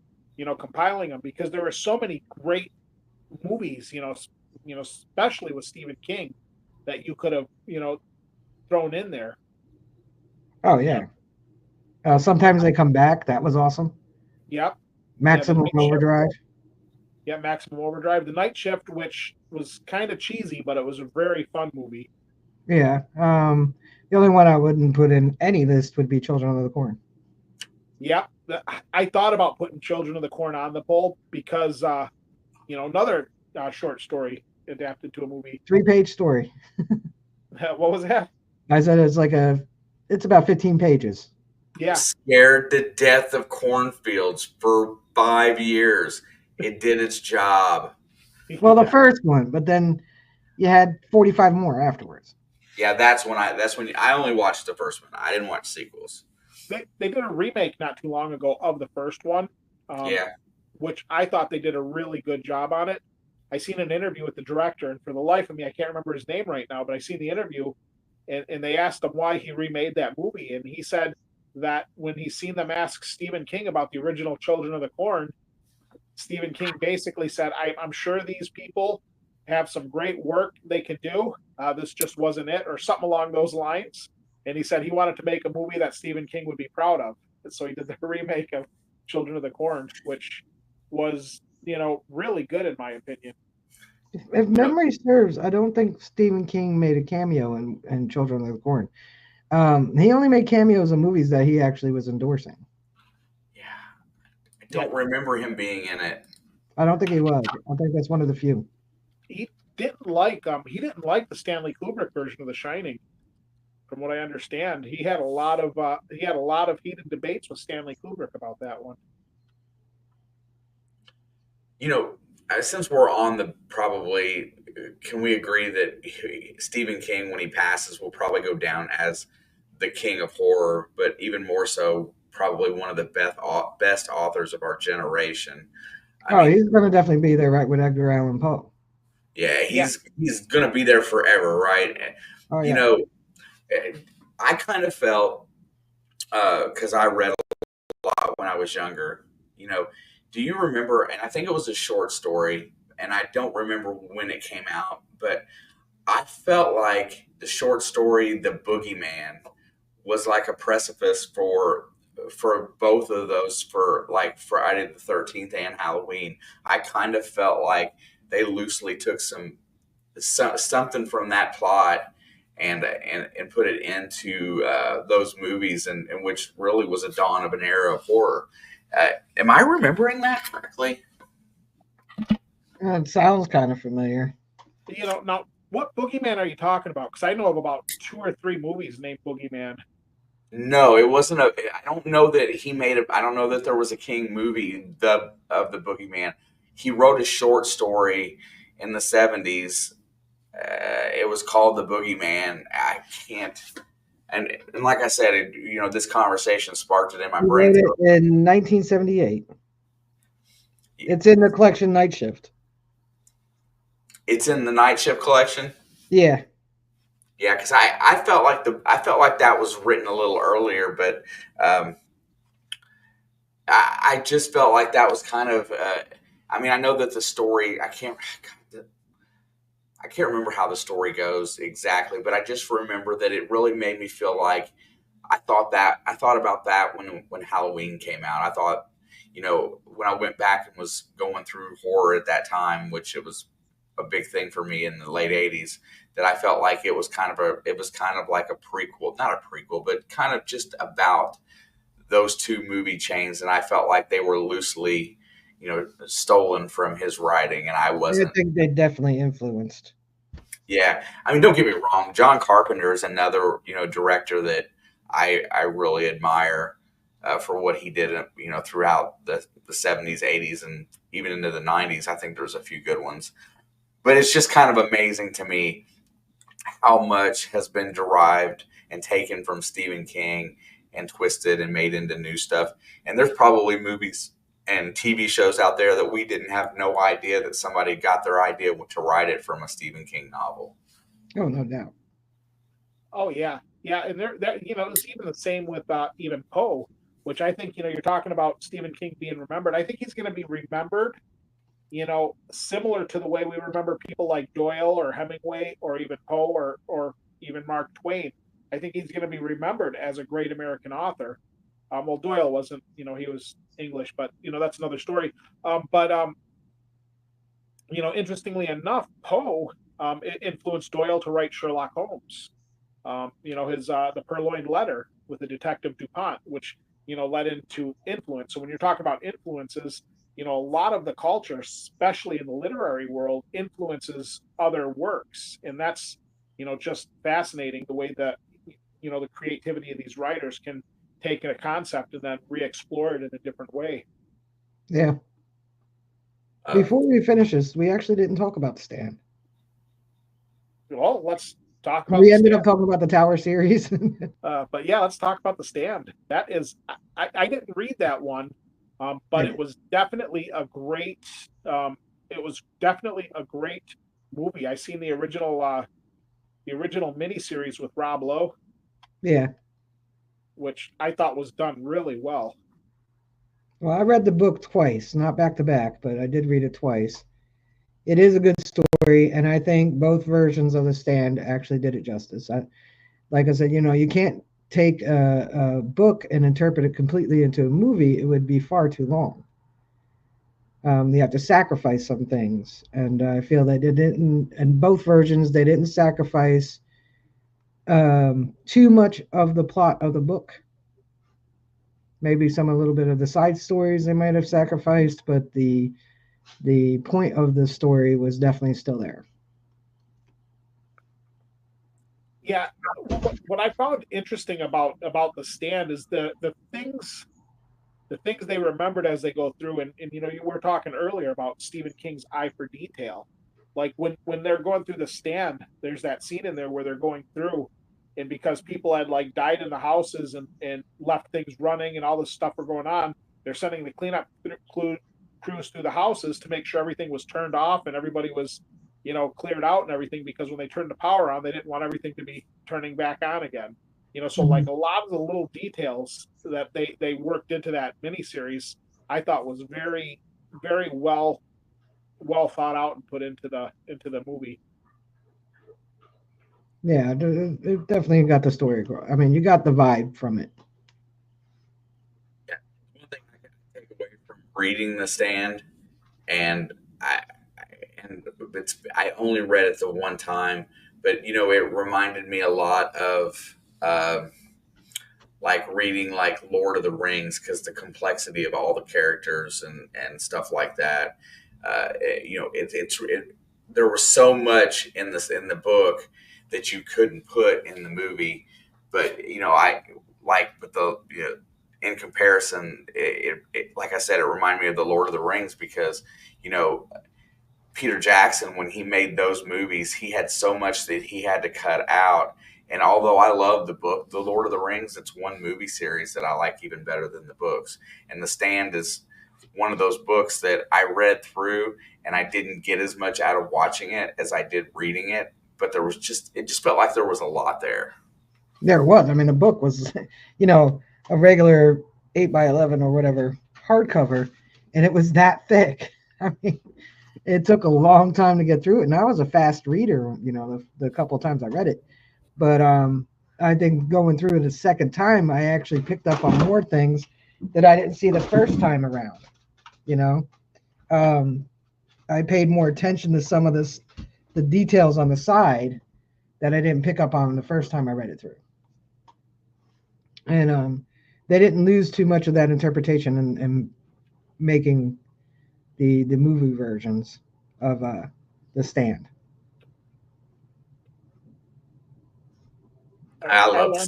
compiling them because there were so many great movies. Especially with Stephen King, that you could have thrown in there. Oh You know, yeah. Sometimes they come back. That was awesome. yep, yeah, the Maximum night shift. Overdrive. Yeah, Maximum Overdrive, the night shift, which was kind of cheesy, but it was a very fun movie. Yeah. The only one I wouldn't put in any list would be Children of the Corn. Yep, I thought about putting Children of the Corn on the poll because another short story adapted to a movie. 3-page story. What was that? I said it's about 15 pages. Yeah, Scared to death of cornfields for 5 years. It did its job. Well, the yeah. first one, but then you had 45 more afterwards. Yeah, that's when I only watched the first one. I didn't watch sequels. They did a remake not too long ago of the first one, um, Yeah. which I thought they did a really good job on it. I seen an interview with the director, and for the life of me, I can't remember his name right now, but I seen the interview, and they asked him why he remade that movie, and he said that when he seen them ask Stephen King about the original Children of the Corn, Stephen King basically said, I'm sure these people have some great work they can do. This just wasn't it, or something along those lines. And he said he wanted to make a movie that Stephen King would be proud of. And so he did the remake of Children of the Corn, which was, really good in my opinion. If You know, memory serves, I don't think Stephen King made a cameo in Children of the Corn. He only made cameos in movies that he actually was endorsing. yeah. I Yeah, don't remember him being in it. I don't think he was. I think that's one of the few. he didn't like the Stanley Kubrick version of The Shining. From what I understand, he had a lot of heated debates with Stanley Kubrick about that one. You know, since we're on the probably, can we agree that Stephen King, when he passes, will probably go down as the king of horror, but even more so, probably one of the best authors of our generation. I Oh, mean, he's going to definitely be there right with Edgar Allan Poe. yeah, Yeah, he's gonna be there forever, right? Oh You yeah. know, I kind of felt because I read a lot when I was younger. You know, do you remember? And I think it was a short story, and I don't remember when it came out, but I felt like the short story, The Boogeyman, was like a precipice for both of those, for like Friday the 13th and Halloween. I kind of felt like they loosely took something from that plot and put it into those movies, and which really was a dawn of an era of horror. Am I remembering that correctly? It sounds kind of familiar. now What boogeyman are you talking about? Because I know of about 2 or 3 movies named Boogeyman. No, it wasn't a. I don't know that he made it. I don't know that there was a King movie of the Boogeyman. He wrote a short story in the '70s. It was called The Boogeyman. I can't. And like I said, this conversation sparked it in my He brain. wrote it in 1978. It's in the collection Night Shift. It's in the Night Shift collection. Yeah. Yeah, because I felt like that was written a little earlier, but I just felt like that was kind of. I mean, I know that the story. I can't remember how the story goes exactly, but I just remember that it really made me feel like I thought about that when Halloween came out. I thought, when I went back and was going through horror at that time, which it was a big thing for me in the late '80s, that I felt like it was kind of like a prequel, not a prequel, but kind of just about those two movie chains, and I felt like they were loosely, stolen from his writing, and I I wasn't. think they definitely influenced. Yeah, I mean, don't get me wrong. John Carpenter is another, director that I really admire for what he did, throughout the '70s, '80s, and even into the '90s. I think there's a few good ones, but it's just kind of amazing to me how much has been derived and taken from Stephen King and twisted and made into new stuff. And there's probably movies and TV shows out there that we didn't have no idea that somebody got their idea to write it from a Stephen King novel. Oh, no doubt. Oh yeah, yeah, and it's even the same with even Poe, which I think you're talking about Stephen King being remembered. I think he's going to be remembered, similar to the way we remember people like Doyle or Hemingway or even Poe or even Mark Twain. I think he's going to be remembered as a great American author. Well, Doyle wasn't, he was English, but that's another story. But interestingly enough, Poe influenced Doyle to write Sherlock Holmes. His the Purloined Letter with the Detective Dupont, which led into influence. So when you're talking about influences, a lot of the culture, especially in the literary world, influences other works, and that's just fascinating the way that the creativity of these writers can take a concept and then re-explore it in a different way. Yeah. Uh, Before we finish this, we actually didn't talk about the stand. Well, let's talk about We the ended up stand. talking about the Tower series. But yeah, let's talk about the stand. That is, I didn't read that one, but Yeah. it was definitely a great. It was definitely a great movie. I seen the original miniseries with Rob Lowe, Yeah. which I thought was done really well. Well, I read the book twice, not back to back, but I did read it twice. It is a good story, and I think both versions of the stand actually did it justice. Like I said, you can't take a book and interpret it completely into a movie. It would be far too long. You have to sacrifice some things, and I feel that they didn't. In both versions, they didn't sacrifice too much of the plot of the book. Maybe some a little bit of the side stories they might have sacrificed, but the point of the story was definitely still there. Yeah, what I found interesting about the stand is the things they remembered as they go through, and you were talking earlier about Stephen King's eye for detail. Like when they're going through the stand, there's that scene in there where they're going through, and because people had like died in the houses and left things running and all this stuff were going on, they're sending the cleanup crews through the houses to make sure everything was turned off and everybody was cleared out and everything, because when they turned the power on, they didn't want everything to be turning back on again. So Mhm. like a lot of the little details that they worked into that miniseries, I thought was very, very well thought out and put into the movie. Yeah, it definitely got the story across. I mean, you got the vibe from it. yeah, one thing I can take away from reading The Stand, and I and I only read it the one time, but it reminded me a lot of. Like reading like Lord of the Rings, because the complexity of all the characters and stuff like that. It there was so much in the book that you couldn't put in the movie. But I like, but in comparison, like I said, it reminded me of the Lord of the Rings because you know Peter Jackson, when he made those movies, he had so much that he had to cut out. And although I love the book, The Lord of the Rings, it's one movie series that I like even better than the books. And The Stand is one of those books that I read through and I didn't get as much out of watching it as I did reading it. But it just felt like there was a lot there. There was. I mean, the book was, a regular 8 by 11 or whatever hardcover, and it was that thick. I mean, it took a long time to get through it, and I was a fast reader. The couple of times I read it, but I think going through it a second time, I actually picked up on more things that I didn't see the first time around. You know, um, I paid more attention to some of the details on the side that I didn't pick up on the first time I read it through. And they didn't lose too much of that interpretation in making the movie versions of The Stand. I love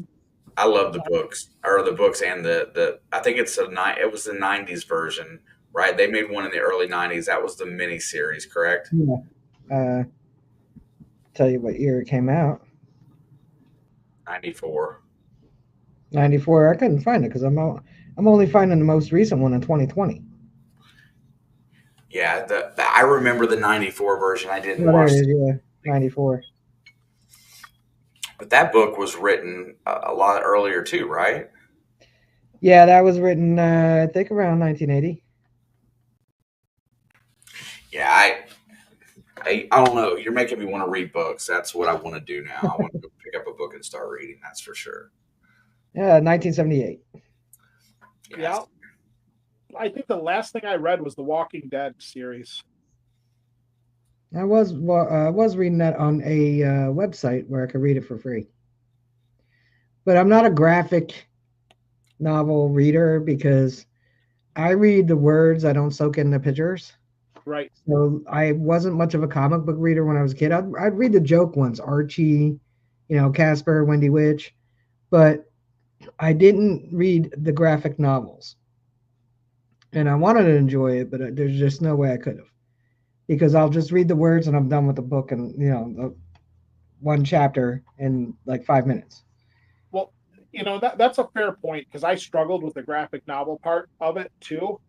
I love the books or the books and the I think it was the '90s version, right? They made one in the early '90s. That was the mini series, correct? Yeah. Tell you what year it came out. '94. 94. I couldn't find it because I'm only finding the most recent one in 2020. Yeah, I remember the '94 version. I didn't Oh, there watch, it is. Yeah, 94. but that book was written a lot earlier too, right? Yeah, that was written, I think, around 1980. Yeah, I don't know. You're making me want to read books. That's what I want to do now. I want to go pick up a book and start reading. That's for sure. Yeah, 1978. Yeah. I think the last thing I read was the Walking Dead series. I was reading that on a website where I could read it for free. But I'm not a graphic novel reader because I read the words. I don't soak in the pictures. Right. So I wasn't much of a comic book reader when I was a kid. I'd read the joke ones, Archie, Casper, Wendy Witch, but I didn't read the graphic novels. And I wanted to enjoy it, but there's just no way I could have because I'll just read the words and I'm done with the book and one chapter in like 5 minutes. Well, that's a fair point because I struggled with the graphic novel part of it too.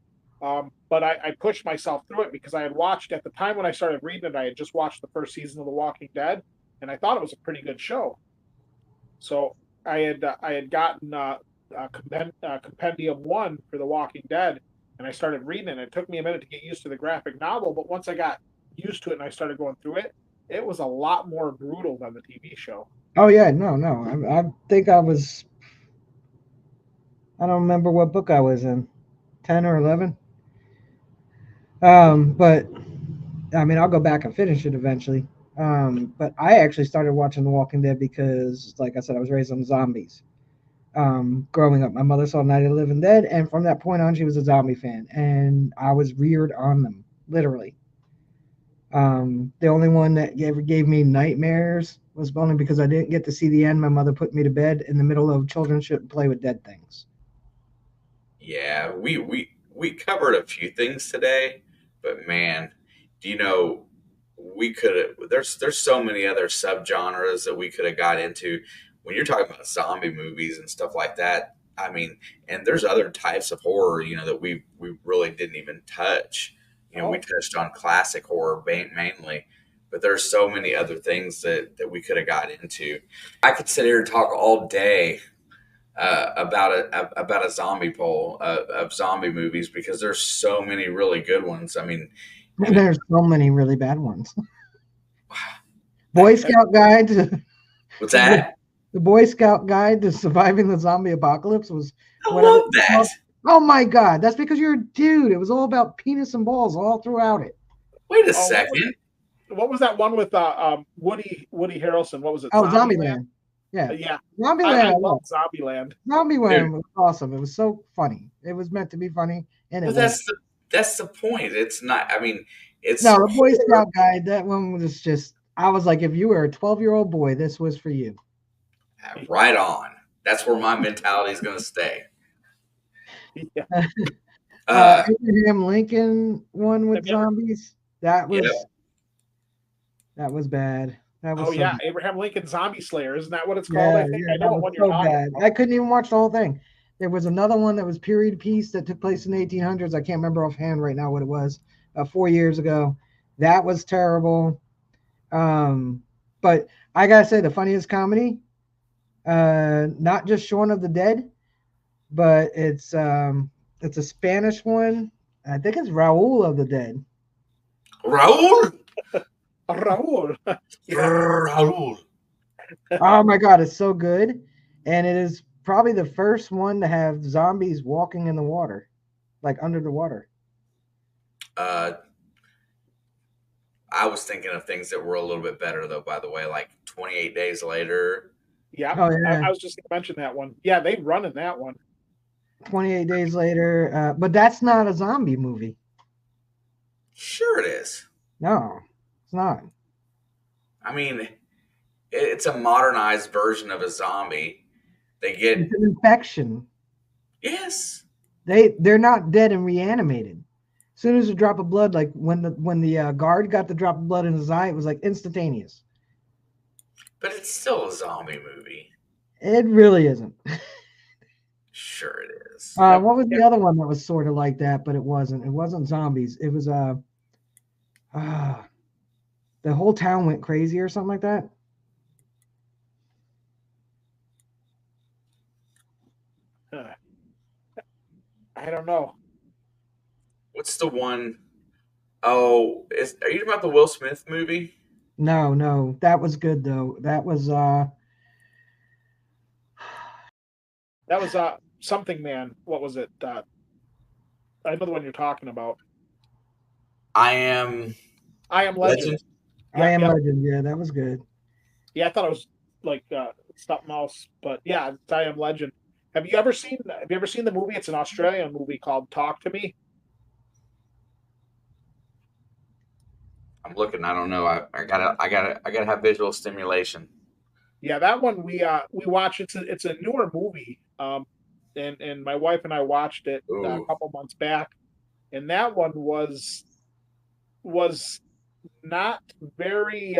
But I pushed myself through it because I had watched at the time when I started reading it, I had just watched the first season of The Walking Dead, and I thought it was a pretty good show. So I had gotten Compendium One for The Walking Dead, and I started reading it. It took me a minute to get used to the graphic novel, but once I got used to it and I started going through it, it was a lot more brutal than the TV show. Oh yeah, no. I think I don't remember what book I was in, 10 or 11. But I mean, I'll go back and finish it eventually. But I actually started watching The Walking Dead because, like I said, I was raised on zombies. Growing up, my mother saw Night of the Living Dead, and from that point on, she was a zombie fan, and I was reared on them, literally. The only one that ever gave me nightmares was only because I didn't get to see the end. My mother put me to bed in the middle of Children Shouldn't Play with Dead Things. Yeah, we covered a few things today, but man, do you know we could have there's so many other subgenres that we could have got into when you're talking about zombie movies and stuff like that. I mean, and there's other types of horror, that we really didn't even touch. We touched on classic horror mainly, but there's so many other things that we could have got into. I could sit here and talk all day about a zombie poll of zombie movies because there's so many really good ones. I mean, there's so many really bad ones. Boy Scout Guide to what's that? The Boy Scout Guide to Surviving the Zombie Apocalypse was. I love that. Oh my God, that's because you're a dude. It was all about penis and balls all throughout it. Wait a second. What was that one with Woody Harrelson? What was it? Oh, Zombieland. Yeah. Yeah. Zombieland. I love Zombieland. Zombieland was awesome. It was so funny. It was meant to be funny, and that's the point. It's not. I mean, It's No, the Boy horror. Scout guide, that one was just, I was like, if you were a 12-year-old boy, this was for you. Right on. That's where my mentality is going to stay. Yeah. Uh, Abraham Lincoln one with Have you ever? zombies. That yep. was that was bad. That Oh was so yeah, bad. Abraham Lincoln Zombie Slayer. Isn't that what it's called? Yeah, I think yeah, I know that what was one you're so talking bad. about. I couldn't even watch the whole thing. There was another one that was period piece that took place in the 1800s. I can't remember offhand right now what it was. 4 years ago, that was terrible. Um, but I gotta say, the funniest comedy, not just Shaun of the Dead, but it's a Spanish one. I think it's Raul of the Dead. Raul. Raul. Yeah. Raul. Oh my god, it's so good. And it is probably the first one to have zombies walking in the water, like under the water. Uh, I was thinking of things that were a little bit better, though, by the way, like 28 Days Later. Yeah. Oh yeah. I was just gonna mention that one. Yeah, they run in that one. 28 days later. But that's not a zombie movie. Sure, it is. No, it's not. I mean, it's a modernized version of a zombie. They It's get, an infection. yes, They're not dead and reanimated. As soon as a drop of blood, like when the guard got the drop of blood in his eye, it was like instantaneous. but it's still a zombie movie. It really isn't. Sure, it is. Yep. What was the Yep. other one that was sort of like that, but it wasn't. It wasn't zombies. It was uh the whole town went crazy or something like that. Uh, I don't know. What's the one? Oh, are you talking about the Will Smith movie? No, no, that was good though. That was That was something man. What was it? I know the one you're talking about. I Am I Am Legend. Legend. I Yep, Am yep. Legend. Yeah, that was good. Yeah, I thought it was like something else, but yeah, it's I Am Legend. Have you ever seen the movie? It's an Australian movie called Talk to Me. I'm looking. I don't know. I gotta have visual stimulation. Yeah, that one we watched. It's a newer movie. And my wife and I watched it a Ooh, couple months back, and that one was not very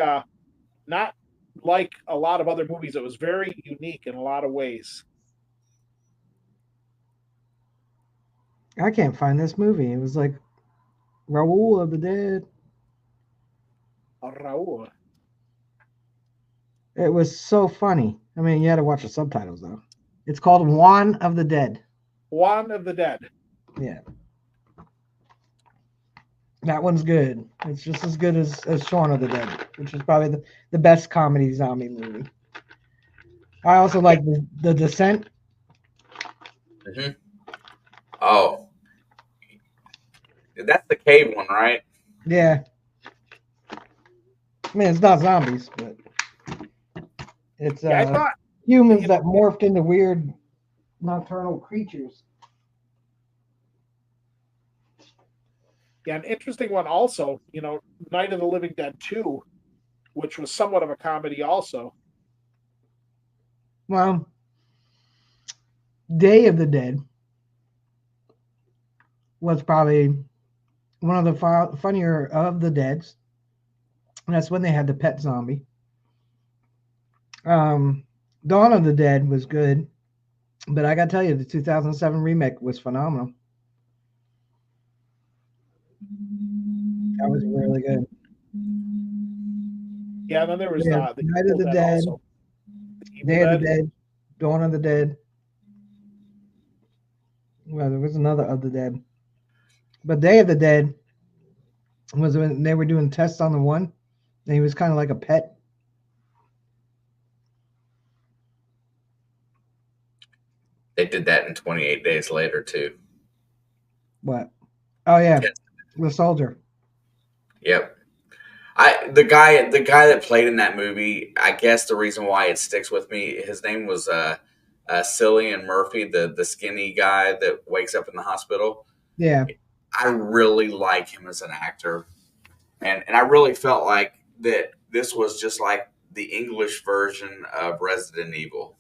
not like a lot of other movies. It was very unique in a lot of ways. I can't find this movie. It was like Raul of the Dead. Raul. It was so funny. I mean, you had to watch the subtitles though. It's called Juan of the Dead. Juan of the Dead. Yeah, that one's good. It's just as good as Shaun of the Dead, which is probably the best comedy zombie movie. I also Yeah, like the Descent. hmm. Oh, that's the cave one, right? Yeah, I mean it's not zombies, but it's yeah. I thought humans you know, that morphed into weird nocturnal creatures. yeah, an interesting one also. Night of the Living Dead 2, which was somewhat of a comedy also. Well, Day of the Dead was probably one of the funnier of the Deads. And that's when they had the pet zombie. Um, Dawn of the Dead was good, but I gotta tell you, the 2007 remake was phenomenal. That was really good. Yeah, and then there was Yeah, the Night of Evil the Dead Dead, also. The Evil Day of the Dead. Dead, Dawn of the Dead. Well, there was another of the Dead, but Day of the Dead was when they were doing tests on the one, and he was kind of like a pet. They did that in 28 Days Later too. What? Oh yeah, Yes. the soldier. Yep. The guy that played in that movie, I guess the reason why it sticks with me, his name was Cillian Murphy, the skinny guy that wakes up in the hospital. Yeah, I really like him as an actor. and I really felt like that this was just like the English version of Resident Evil.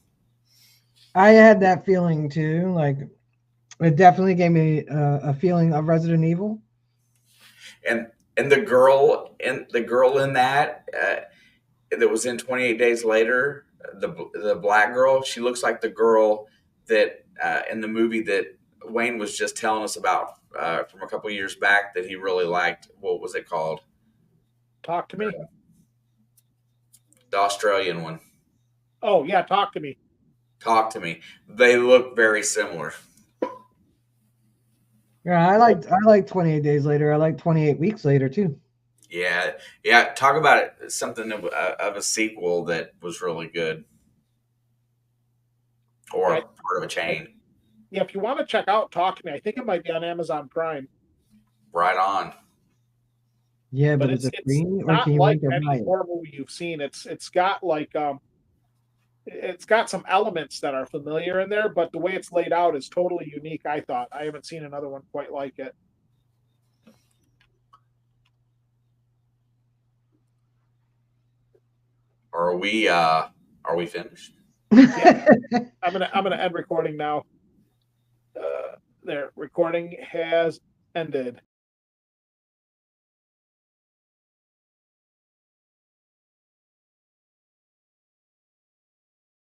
I had that feeling too. Like it definitely gave me a feeling of Resident Evil. And the girl in that that was in 28 Days Later, the black girl, she looks like the girl that in the movie that Wayne was just telling us about from a couple years back that he really liked. What was it called? Talk to me. The Australian one. Oh yeah, Talk to me. Talk to me. They look very similar. Yeah, I like 28 Days Later. I like 28 Weeks Later too. Yeah, yeah. Talk about it. Something of a sequel that was really good, or Yeah, part of a chain. yeah. If you want to check out Talk to me, I think it might be on Amazon Prime. Right on. Yeah, But but is it it's free or not can you like rent or buy any it? horror movie you've seen. It's got like it's got some elements that are familiar in there, but the way it's laid out is totally unique. I thought I haven't seen another one quite like it. Are we finished? Yeah, I'm gonna end recording now. There, recording has ended.